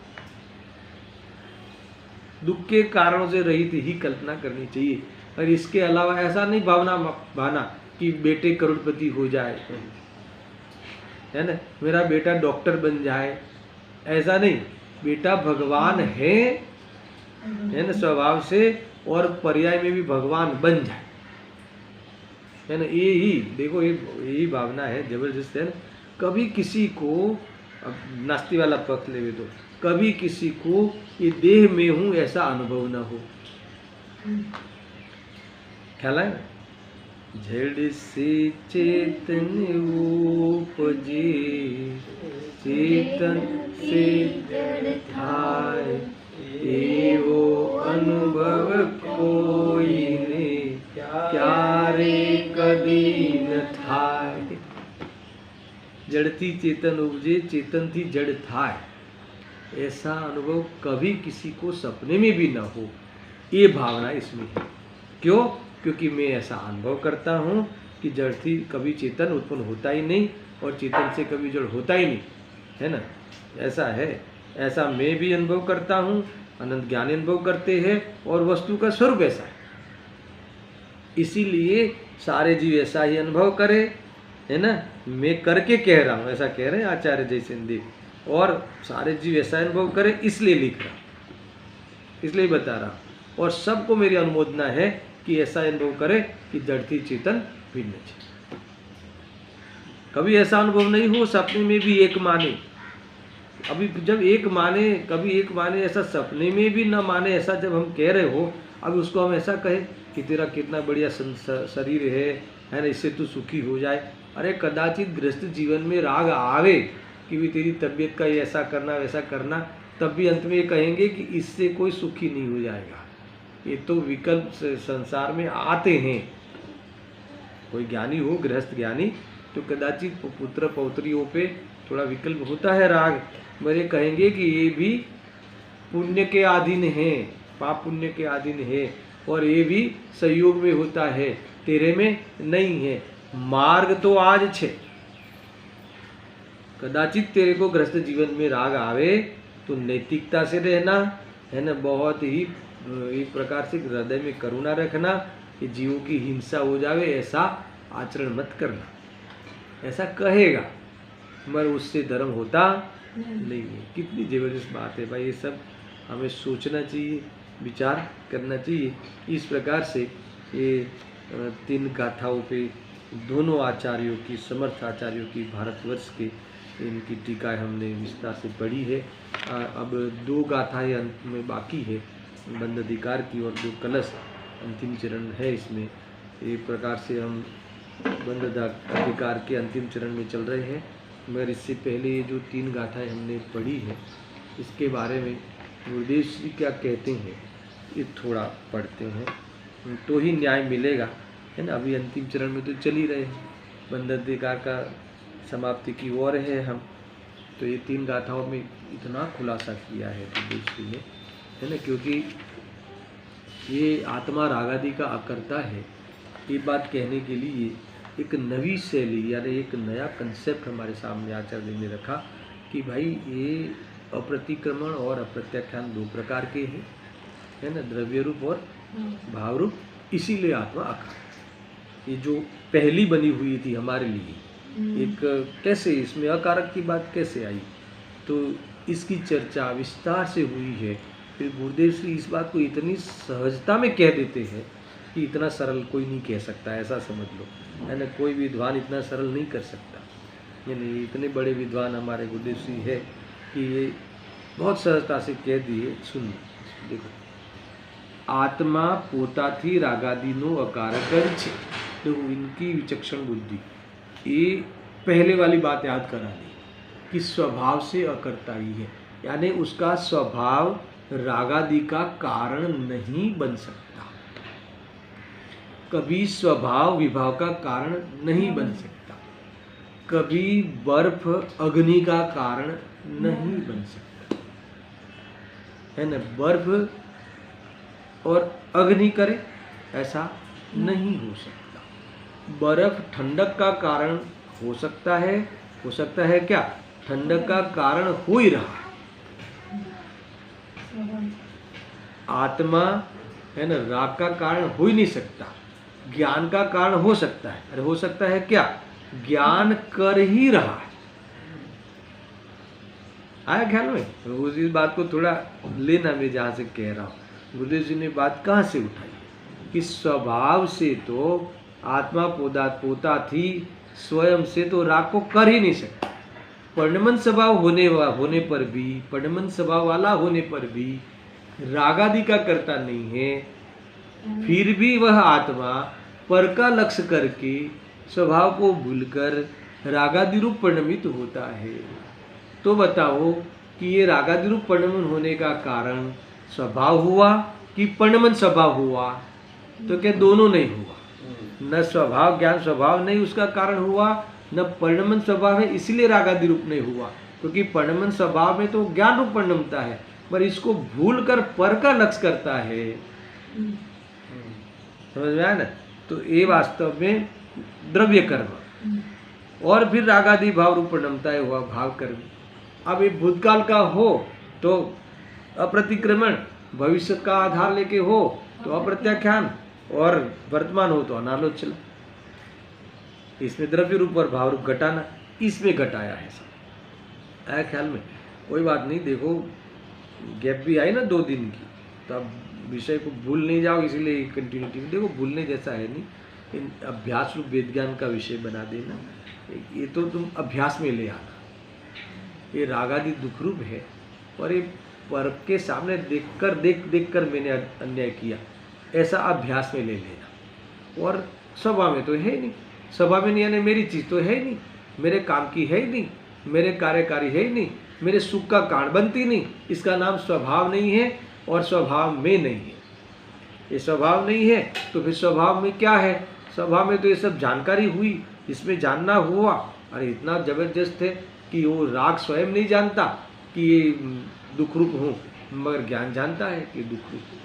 दुख के कारणों से रहित ही कल्पना करनी चाहिए। और इसके अलावा ऐसा नहीं भावना भाना कि बेटे करोड़पति हो जाए, है ना, मेरा बेटा डॉक्टर बन जाए, ऐसा नहीं। बेटा भगवान है ना स्वभाव से, और पर्याय में भी भगवान बन जाए, है ना। ये ही देखो, यही भावना है, जबरदस्त है ना। कभी किसी को, अब नास्ती वाला पक्ष ले तो, कभी किसी को ये देह में हूँ ऐसा अनुभव ना हो, ख्याल है ना। जड़ से चेतन उपजे, चेतन से जड़ थाय, एवो अनुभव कोई ने क्यारे कदी न थाय। जड़ थी चेतन उपजे, चेतन थी जड़ थाय, ऐसा अनुभव कभी किसी को सपने में भी न हो, ये भावना इसमें है। क्यों? क्योंकि मैं ऐसा अनुभव करता हूँ कि जड़ थी कभी चेतन उत्पन्न होता ही नहीं, और चेतन से कभी जड़ होता ही नहीं, है ना। ऐसा है, ऐसा मैं भी अनुभव करता हूँ, अनंत ज्ञानी अनुभव करते हैं, और वस्तु का स्वरूप ऐसा है। इसीलिए सारे जीव ऐसा ही अनुभव करे, है ना। मैं करके कह रहा हूँ, ऐसा कह रहे हैं आचार्य जयसेन देव, और सारे जीव ऐसा अनुभव करे इसलिए लिख रहा हूँ। इसलिए बता रहा हूँ। और सबको मेरी अनुमोदना है कि ऐसा अनुभव करे कि जड़ती चेतन भिन्न है। कभी ऐसा अनुभव नहीं हो सपने में भी एक माने, अभी जब एक माने, कभी एक माने, ऐसा सपने में भी न माने, ऐसा जब हम कह रहे हो, अभी उसको हम ऐसा कहें कि तेरा कितना बढ़िया शरीर है ना, इससे तू सुखी हो जाए। अरे कदाचित गृहस्थ जीवन में राग आवे कि भी तेरी तबीयत का ये ऐसा करना वैसा करना, तब भी अंत में ये कहेंगे कि इससे कोई सुखी नहीं हो जाएगा। ये तो विकल्प संसार में आते हैं। कोई ज्ञानी हो, गृहस्थ ज्ञानी, तो कदाचित पुत्र पौत्रियों पे थोड़ा विकल्प होता है राग, मेरे कहेंगे कि ये भी पुण्य के अधीन है, पाप पुण्य के अधीन है, और ये भी संयोग में होता है, तेरे में नहीं है। मार्ग तो आज छे, कदाचित तेरे को गृहस्थ जीवन में राग आवे तो नैतिकता से रहना है ना, बहुत ही एक प्रकार से हृदय में करुणा रखना कि जीवों की हिंसा हो जावे, ऐसा आचरण मत करना, ऐसा कहेगा, मगर उससे धर्म होता नहीं है। कितनी जबरदस्त बात है भाई, ये सब हमें सोचना चाहिए, विचार करना चाहिए। इस प्रकार से ये 3 गाथाओं पे दोनों आचार्यों की, समर्थ आचार्यों की, भारतवर्ष के, इनकी टीकाएं हमने विस्तार से पढ़ी है। अब 2 गाथाएं अंत में बाकी है, बंद अधिकार की और 2 कलश अंतिम चरण है इसमें। एक प्रकार से हम बंद अधिकार के अंतिम चरण में चल रहे हैं, मगर इससे पहले ये जो 3 गाथाएं हमने पढ़ी है, इसके बारे में गुरुदेव श्री क्या कहते हैं ये थोड़ा पढ़ते हैं, तो ही न्याय मिलेगा, है ना। अभी अंतिम चरण में तो चल ही रहे हैं, बंद अधिकार का समाप्ति की ओर है हम, तो ये 3 गाथाओं में इतना खुलासा किया है गुरुदेव श्री ने, है ना, क्योंकि ये आत्मा रागादि का अकर्ता है, ये बात कहने के लिए एक नवी शैली यानी एक नया कंसेप्ट हमारे सामने आचार्य ने रखा कि भाई ये अप्रतिक्रमण और अप्रत्याख्यान 2 प्रकार के हैं, है ना, द्रव्य रूप और भाव रूप, इसीलिए आत्मा आकार। ये जो पहली बनी हुई थी हमारे लिए, एक कैसे इसमें अकारक की बात कैसे आई, तो इसकी चर्चा विस्तार से हुई है। फिर गुरुदेव श्री इस बात को इतनी सहजता में कह देते हैं कि इतना सरल कोई नहीं कह सकता, ऐसा समझ लो, है ना। कोई विद्वान इतना सरल नहीं कर सकता, यानी इतने बड़े विद्वान हमारे गुरुदेव श्री है कि ये बहुत सहजता से कह दिए। सुन देखो, आत्मा पोताथी रागादीनो अकारक छे, देखो इनकी विचक्षण बुद्धि, ये पहले वाली बात याद करा दी कि स्वभाव से अकर्ता ही है, यानी उसका स्वभाव रागादि का कारण नहीं बन सकता, कभी स्वभाव विभाव का कारण नहीं बन सकता, कभी बर्फ अग्नि का कारण नहीं बन सकता, है ना। बर्फ और अग्नि करे ऐसा नहीं हो सकता। बर्फ ठंडक का कारण हो सकता है क्या, ठंडक का कारण हो ही रहा है। आत्मा, है ना, राग का कारण हो ही नहीं सकता, ज्ञान का कारण हो सकता है। अरे हो सकता है क्या, ज्ञान कर ही रहा है। आया ख्याल में? उस बात को थोड़ा लेना, मैं जहाँ से कह रहा हूँ, गुरुदेव जी ने बात कहाँ से उठाई कि स्वभाव से तो आत्मा पोता थी, स्वयं से तो राग को कर ही नहीं सकता। पर्णमन स्वभाव होने पर भी, पर्णमन स्वभाव वाला होने पर भी रागादि का कर्ता नहीं है, फिर भी वह आत्मा पर का लक्ष्य करके स्वभाव को भूलकर रागादि रूप परिणमित होता है। तो बताओ कि ये रागादि रूप परिणमन होने का कारण स्वभाव हुआ कि परिणमन स्वभाव हुआ? तो क्या दोनों नहीं हुआ? न स्वभाव ज्ञान स्वभाव नहीं उसका कारण हुआ, न परिणमन स्वभाव है इसलिए रागादि रूप नहीं हुआ, क्योंकि परिणमन स्वभाव में तो ज्ञान रूप परिणमता है, पर इसको भूल कर पर का लक्ष्य करता है। समझ में आया ना? तो ये वास्तव में द्रव्य कर्म, और फिर रागादि भाव रूप परिणमता है हुआ भाव कर्म। अब ये भूतकाल का हो तो अप्रतिक्रमण, भविष्य का आधार लेके हो तो अप्रत्याख्यान, और वर्तमान हो तो अनालोचना। इसमें द्रव्य रूप और भाव रूप घटाना, इसमें घटाया है सब। आया ख्याल में? कोई बात नहीं, देखो गैप भी आई ना 2 दिन की, तो अब विषय को भूल नहीं जाओ, इसीलिए कंटिन्यूटी में देखो, भूलने जैसा है नहीं। इन अभ्यास रूप वेद ज्ञान का विषय बना देना, ये तो तुम अभ्यास में ले आना। ये रागादि दुख रूप है और ये पर के सामने देख कर मैंने अन्याय किया, ऐसा अभ्यास में ले लेना। और स्वभाव में तो है ही नहीं, स्वभाव में नहीं, यानी मेरी चीज़ तो है ही नहीं, मेरे काम की है ही नहीं, मेरे कार्यकारी है ही नहीं, मेरे सुख का कारण बनती नहीं, इसका नाम स्वभाव नहीं है और स्वभाव में नहीं है। ये स्वभाव नहीं है तो फिर स्वभाव में क्या है? स्वभाव में तो ये सब जानकारी हुई, इसमें जानना हुआ। अरे इतना जबरदस्त है कि वो राग स्वयं नहीं जानता कि ये दुख रूप हूँ, मगर ज्ञान जानता है कि दुख रूप हूँ।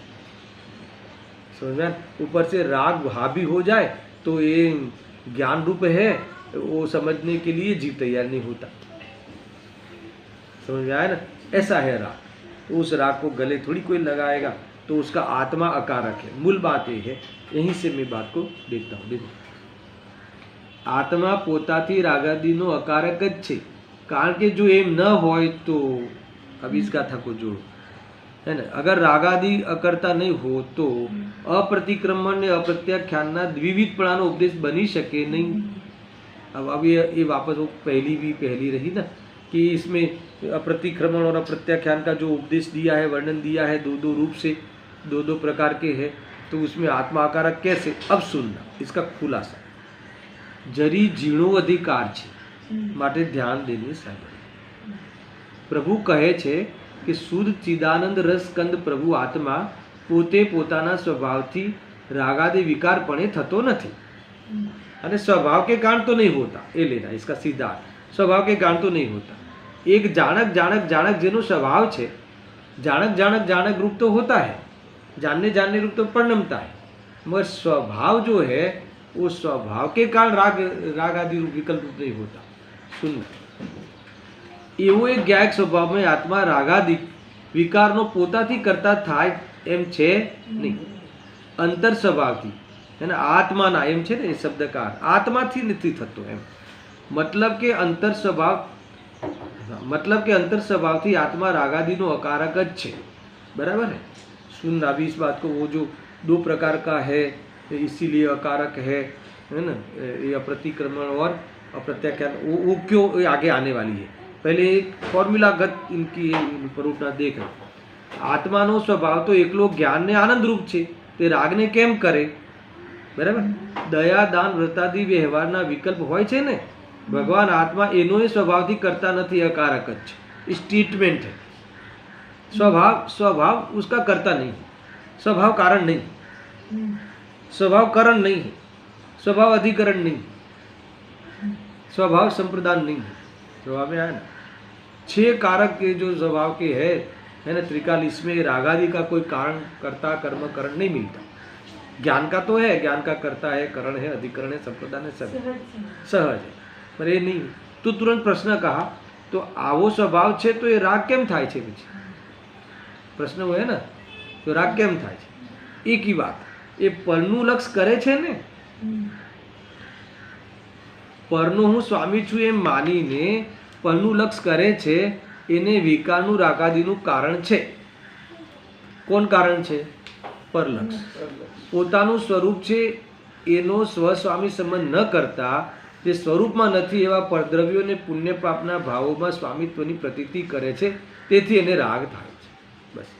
समझ में? ऊपर से राग हावी हो जाए तो ये ज्ञान रूप है, वो समझने के लिए जीव तैयार नहीं होता। समझ में आया ना? ऐसा है राग। उस राग को गले थोड़ी कोई लगाएगा, तो उसका आत्मा अकारक है। मूल बात ये है, यहीं से मैं बात को देखता हूँ। देखो, आत्मा पोताथी रागादीनो अकारक જ છે, કારણ કે જો એમ ન હોય તો अब इस गाथा को जोड़ो, है ना। अगर रागादि अकर्ता नहीं हो तो अप्रतिक्रमण ने अप्रत्याख्यानना द्विविधपणाનો उपदेश बनी सके नहीं। अब ये वापस वो पहली रही ना कि इसमें अप्रतिक्रमण और अप्रत्याख्यान का जो उपदेश दिया है, वर्णन दिया है, दो रूप से, दो प्रकार के है, तो उसमें आत्मा आकारक कैसे? अब सुनना इसका खुलासा। जरी जीणो अधिकार છે માટે ध्यान देने સાંભળો। પ્રભુ કહે છે કે શુદ્ધ ચિદાનંદ રસ કંદ પ્રભુ આત્મા પોતે પોતાના સ્વભાવથી રાગાદि વિકારપણે થતો નથી, અને स्वभाव के कारण तो नहीं होता। ये लेना इसका सीधा, स्वभाव के कारण तो नहीं होता। एक जाणक जाणक जाणक જેનો स्वभाव છે, जाणक जाणक जाणक रूप तो होता है, जानने जानने रूप तो परिणमता है, मगर स्वभाव जो है वो स्वभाव के कारण राग आदि रूप विकल्प रूप नहीं होता। सुनना, एवो एक ज्ञायक स्वभाव में आत्मा रागादि विकारનો પોતાથી કરતા થાય એમ છે નહીં, અંતર સ્વભાવથી, है ना। आत्माना एम છે ને એ શબ્દકાર, આત્માથી નથી થતો એમ। मतलब के अंतर स्वभावથી आत्मा रागादिનો अकारक જ છે, बराबर है। सुनना अभी इस बात को, वो जो दो प्रकार का है इसीलिए अकारक है ना, ये अप्रतिक्रमण और अप्रत्याख्यान, वो क्यों आगे आने वाली है। पहले एक फॉर्म्युलागत इनकी रूपना देख रहे। आत्मानो स्वभाव तो एकलो ज्ञान ने आनंद रूप છે, તે રાગને કેમ કરે? બરાબર। દયા દાન વ્રતાદિ વ્યવહારના વિકલ્પ હોય છે ને, ભગવાન આત્મા એનો સ્વભાવથી કરતા નથી, અકારક જ છે। स्टेटमेंट है, स्वभाव उसका करता नहीं, स्वभाव कारण नहीं, स्वभाव करण नहीं है, स्वभाव अधिकरण नहीं, स्वभाव संप्रदान नहीं है। स्वभाव में आया ना, 6 कारक के जो स्वभाव के है ना त्रिकाल, इसमें रागादि का कोई कारण कर्ता कर्म करण नहीं मिलता। ज्ञान का तो है, ज्ञान का कर्ता है, करण है, अधिकरण है, संप्रदान है, सब सहज है, पर ये नहीं। तो तुरंत प्रश्न कहा, तो आवो स्वभाव है तो ये राग केम थाय छे? प्रश्न वो है ना, तो राग केम थाय छे? एक ही बात, ये परनु लक्ष्य करे छे ने, परनु हूँ स्वामी छू एम मानीने परनु लक्ष्य करे छे, एने विकारनु रागादिनु कारण छे। कोण कारण छे? परलक्ष्य। पोतानु स्वरूप छे एनो स्वस्वामी संबंध न करता, જે સ્વરૂપમાં નથી એવા પરદ્રવ્યોને પુણ્ય પાપના ભાવોમાં સ્વામિત્વની પ્રતીતિ કરે છે, તેથી એને રાગ થાય છે। બસ,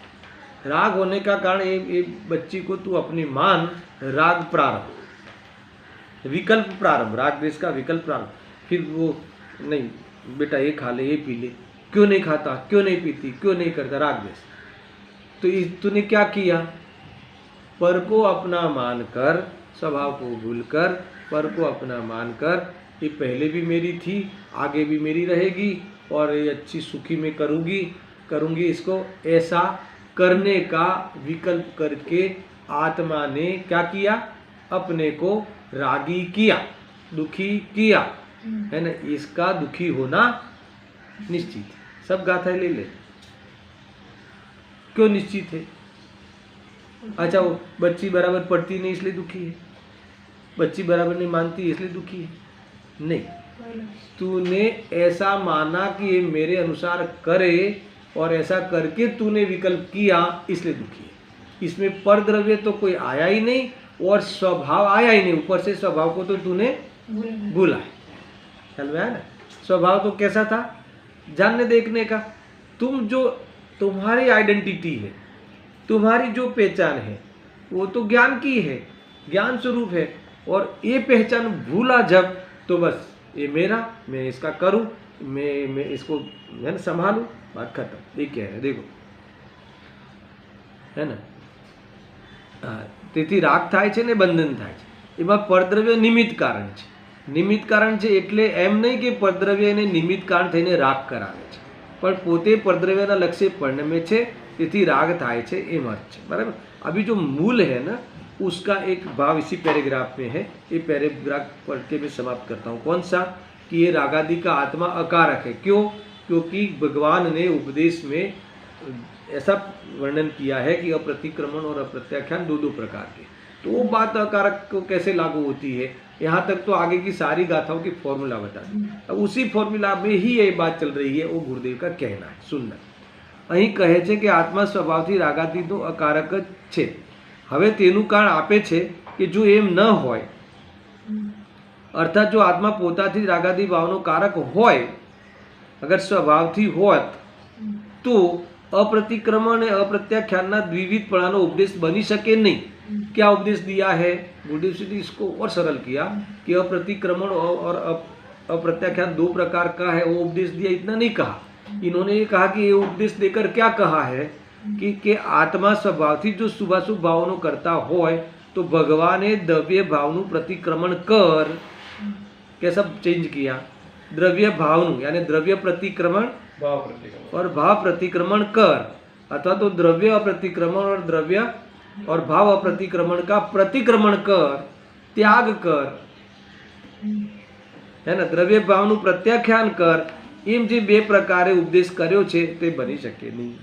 राग होने का कारण ये बच्ची को तू अपनी मान राग प्रारंभ, विकल्प प्रारंभ, राग द्वेष का विकल्प प्रारंभ। फिर वो नहीं बेटा ये खा ले, ये पी ले, क्यों नहीं खाता, क्यों नहीं पीती, क्यों नहीं करता, राग द्वेष। तो तूने क्या किया? पर को अपना मानकर, स्वभाव को भूलकर, पर को अपना मानकर, ये पहले भी मेरी थी, आगे भी मेरी रहेगी, और ये अच्छी सुखी में करूँगी इसको, ऐसा करने का विकल्प करके आत्मा ने क्या किया? अपने को रागी किया, दुखी किया, है ना। इसका दुखी होना निश्चित है। सब गाथा ले ले, क्यों निश्चित है? अच्छा, वो बच्ची बराबर पढ़ती नहीं इसलिए दुखी है, बच्ची बराबर नहीं मानती इसलिए दुखी है? नहीं, तूने ऐसा माना कि ये मेरे अनुसार करे और ऐसा करके तूने विकल्प किया इसलिए दुखी है। इसमें पर द्रव्य तो कोई आया ही नहीं और स्वभाव आया ही नहीं, ऊपर से स्वभाव को तो तूने भूला है। ख्याल में आया ना? स्वभाव तो कैसा था, जानने देखने का। तुम जो तुम्हारी आइडेंटिटी है, तुम्हारी जो पहचान है वो तो ज्ञान की है, ज्ञान स्वरूप है। और ये पहचान भूला जब, तो बस ये मेरा, मैं इसका करूं, मैं इसको है ना संभालूं, बात खत्म। ये क्या है देखो, है ना? તેથી રાગ થાય છે ને બંધન થાય છે, એમાં પરદ્રવ્ય નિમિત્ત કારણ છે। નિમિત્ત કારણ છે એટલે એમ નહીં કે પરદ્રવ્ય એને નિમિત્ત કારણ થઈને રાગ કરાવે છે, પણ પોતે પરદ્રવ્યના લક્ષ્ય પરિણમે છે, તેથી રાગ થાય છે, એમ अर्थ છે। बराबर। अभी जो मूल है ना, उसका एक भाव इसी पैराग्राफ में है। ये पैराग्राफ पढ़ के मैं समाप्त करता हूँ। कौन सा? कि ये रागादि का आत्मा अकारक है। क्यों? क्योंकि भगवान ने उपदेश में ऐसा वर्णन किया है कि अप्रतिक्रमण और अप्रत्याख्यान दो दो प्रकार के, तो वो बात अकारक को कैसे लागू होती है, यहाँ तक तो आगे की सारी गाथाओं की फॉर्मूला बता दी। अब उसी फॉर्मूला में ही ये बात चल रही है, वो गुरुदेव का कहना है, सुनना। અહીં કહે છે કે આત્મા સ્વભાવથી રાગાદિનો અકારક જ છે। હવે તેનું કારણ આપે છે કે જો એમ ન હોય, અર્થાત જો આત્મા પોતાથી રાગાદિ ભાવનો કારક હોય, અગર સ્વભાવથી હોત, તો अप्रतिक्रमण और अप्रत्याख्यान द्विविधपणाનો उपदेश बनी सके नहीं। क्या उपदेश दिया है गुरुदेव जी ने? इसको और सरल किया कि अप्रतिक्रमण और अप्रत्याख्यान दो प्रकार का है, वो उपदेश दिया, इतना नहीं कहा। इन्होंने ये कहा कि ये उपदेश देकर क्या कहा है कि आत्मा स्वभावથી जो શુભાશુભ ભાવનો કરતા હોય, तो भगवाने द्रव्य भावનું प्रतिक्रमण कर, कैसा चेंज किया? द्रव्य भावનું यानी द्रव्य प्रतिक्रमण और भाव प्रतिक्रमण कर, अथवा तो द्रव्य अप्रतिक्रमण और द्रव्य और भाव अप्रतिक्रमण का प्रतिक्रमण कर, त्याग कर, है ना? द्रव्य भावનું प्रत्याख्यान कर, एम जे बे प्रकारे उपदेश कर्यो छे ते बनी शके नहीं।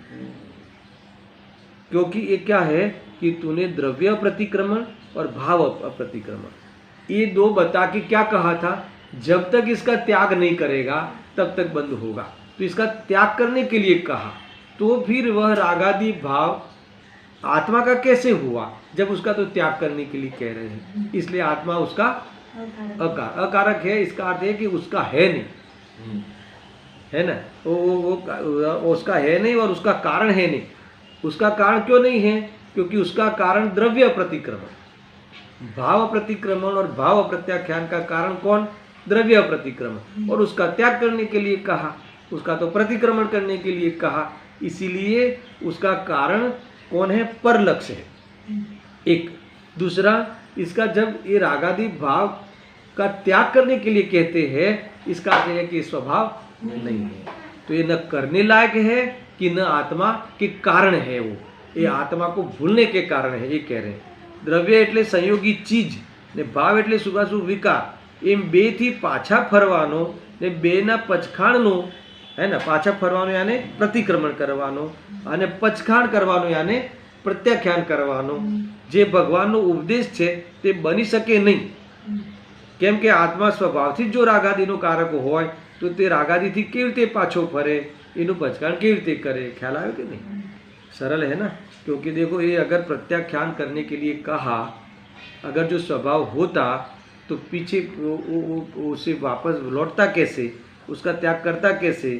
क्योंकि ये क्या है कि तूने द्रव्य प्रतिक्रमण और भाव अप्रतिक्रमण ये दो बता के क्या कहा था? जब तक इसका त्याग नहीं करेगा तब तक बंद होगा। तो इसका त्याग करने के लिए कहा, तो फिर वह रागादि भाव आत्मा का कैसे हुआ जब उसका तो त्याग करने के लिए कह रहे हैं? इसलिए आत्मा उसका अकारक है। इसका अर्थ है कि उसका है नहीं, है ना? वो उसका है नहीं और उसका कारण है नहीं। उसका कारण क्यों नहीं है? क्योंकि उसका कारण द्रव्य प्रतिक्रमण, भाव प्रतिक्रमण और भाव प्रत्याख्यान का कारण कौन? द्रव्य प्रतिक्रमण। और उसका त्याग करने के लिए कहा, उसका तो प्रतिक्रमण करने के लिए कहा। इसीलिए उसका कारण कौन है? पर लक्ष्य है एक। दूसरा, इसका जब ये रागादि भाव का त्याग करने के लिए कहते हैं, इसका अर्थ है कि स्वभाव नहीं है, तो ये न करने लायक है कि न आत्मा के कारण है। वो ये आत्मा को भूलने के कारण है, ये कह रहे हैं। द्रव्य એટલે સંયોગી ચીજ ને ભાવ એટલે શુભાશુભ વિકાર, એમ બેથી પાછા ફરવાનો ને બેના પચખાણનો, है ना? પાછા ફરવાનો यानी प्रतिक्रमण કરવાનો અને પચખાણ કરવાનો यानी પ્રત્યાખ્યાન કરવાનો, જે ભગવાનનો ઉપદેશ છે તે બની શકે નહીં। કેમ કે આત્મા સ્વભાવથી જો રાગાદિનો કારક હોય, તો તે રાગાદિથી કેવી રીતે પાછો ફરે, એનું પચખાણ કેવી રીતે કરે? ખ્યાલ આવ્યો કે नहीं? सरल है ना? क्योंकि देखो, ये अगर प्रत्याख्यान करने के लिए कहा, अगर जो स्वभाव होता तो पीछे उसे वापस लौटता कैसे, उसका त्याग करता कैसे?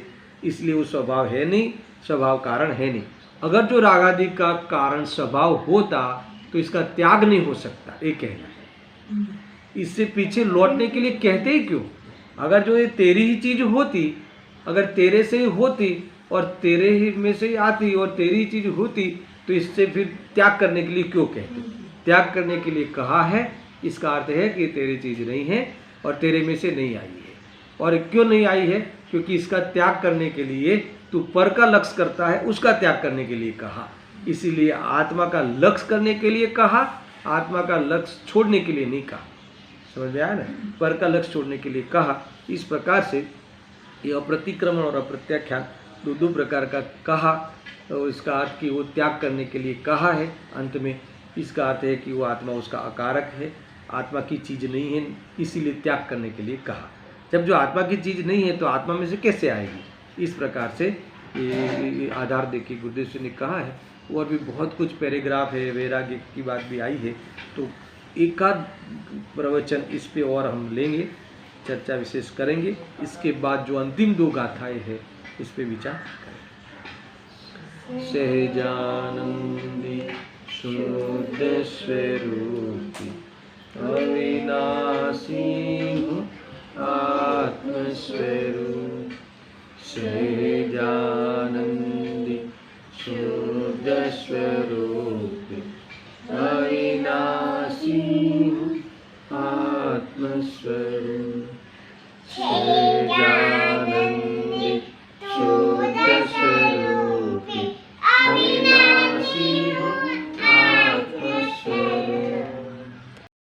इसलिए वो स्वभाव है नहीं, स्वभाव कारण है नहीं। अगर जो रागादि का कारण स्वभाव होता तो इसका त्याग नहीं हो सकता, ये कहना है। इससे पीछे लौटने के लिए कहते ही क्यों? अगर जो ये तेरी ही चीज होती, अगर तेरे से ही होती और तेरे ही में से ही आती और तेरी ही चीज होती, तो इससे फिर त्याग करने के लिए क्यों कहते? त्याग करने के लिए कहा है, इसका अर्थ है कि तेरी चीज नहीं है और तेरे में से नहीं आई है। और क्यों नहीं आई है? क्योंकि इसका त्याग करने के लिए तू पर का लक्ष्य करता है, उसका त्याग करने के लिए कहा। इसीलिए आत्मा का लक्ष्य करने के लिए कहा, आत्मा का लक्ष्य छोड़ने के लिए नहीं कहा। समझ में आया ना? पर का लक्ष्य छोड़ने के लिए कहा। इस प्रकार से ये अप्रतिक्रमण और अप्रत्याख्यान दो दो प्रकार का कहा, तो इसका अर्थ कि वो त्याग करने के लिए कहा है। अंत में इसका अर्थ है कि वो आत्मा उसका अकारक है, आत्मा की चीज़ नहीं है, इसीलिए त्याग करने के लिए कहा। जब जो आत्मा की चीज़ नहीं है तो आत्मा में से कैसे आएगी? इस प्रकार से ये आधार देखिए गुरुदेव जी ने कहा है। और भी बहुत कुछ पैराग्राफ है, वैराग्य की बात भी आई है। तो एक आध प्रवचन इस पे और हम लेंगे, चर्चा विशेष करेंगे। इसके बाद जो अंतिम 2 गाथाएं हैं इस पे विचार करें। सहजानंदी शुद्ध स्वरूपी अविनाशी आत्मस्वरूप, सहजानंदी शुद्ध स्वरूपी अविनाशी आत्मस्वरूप।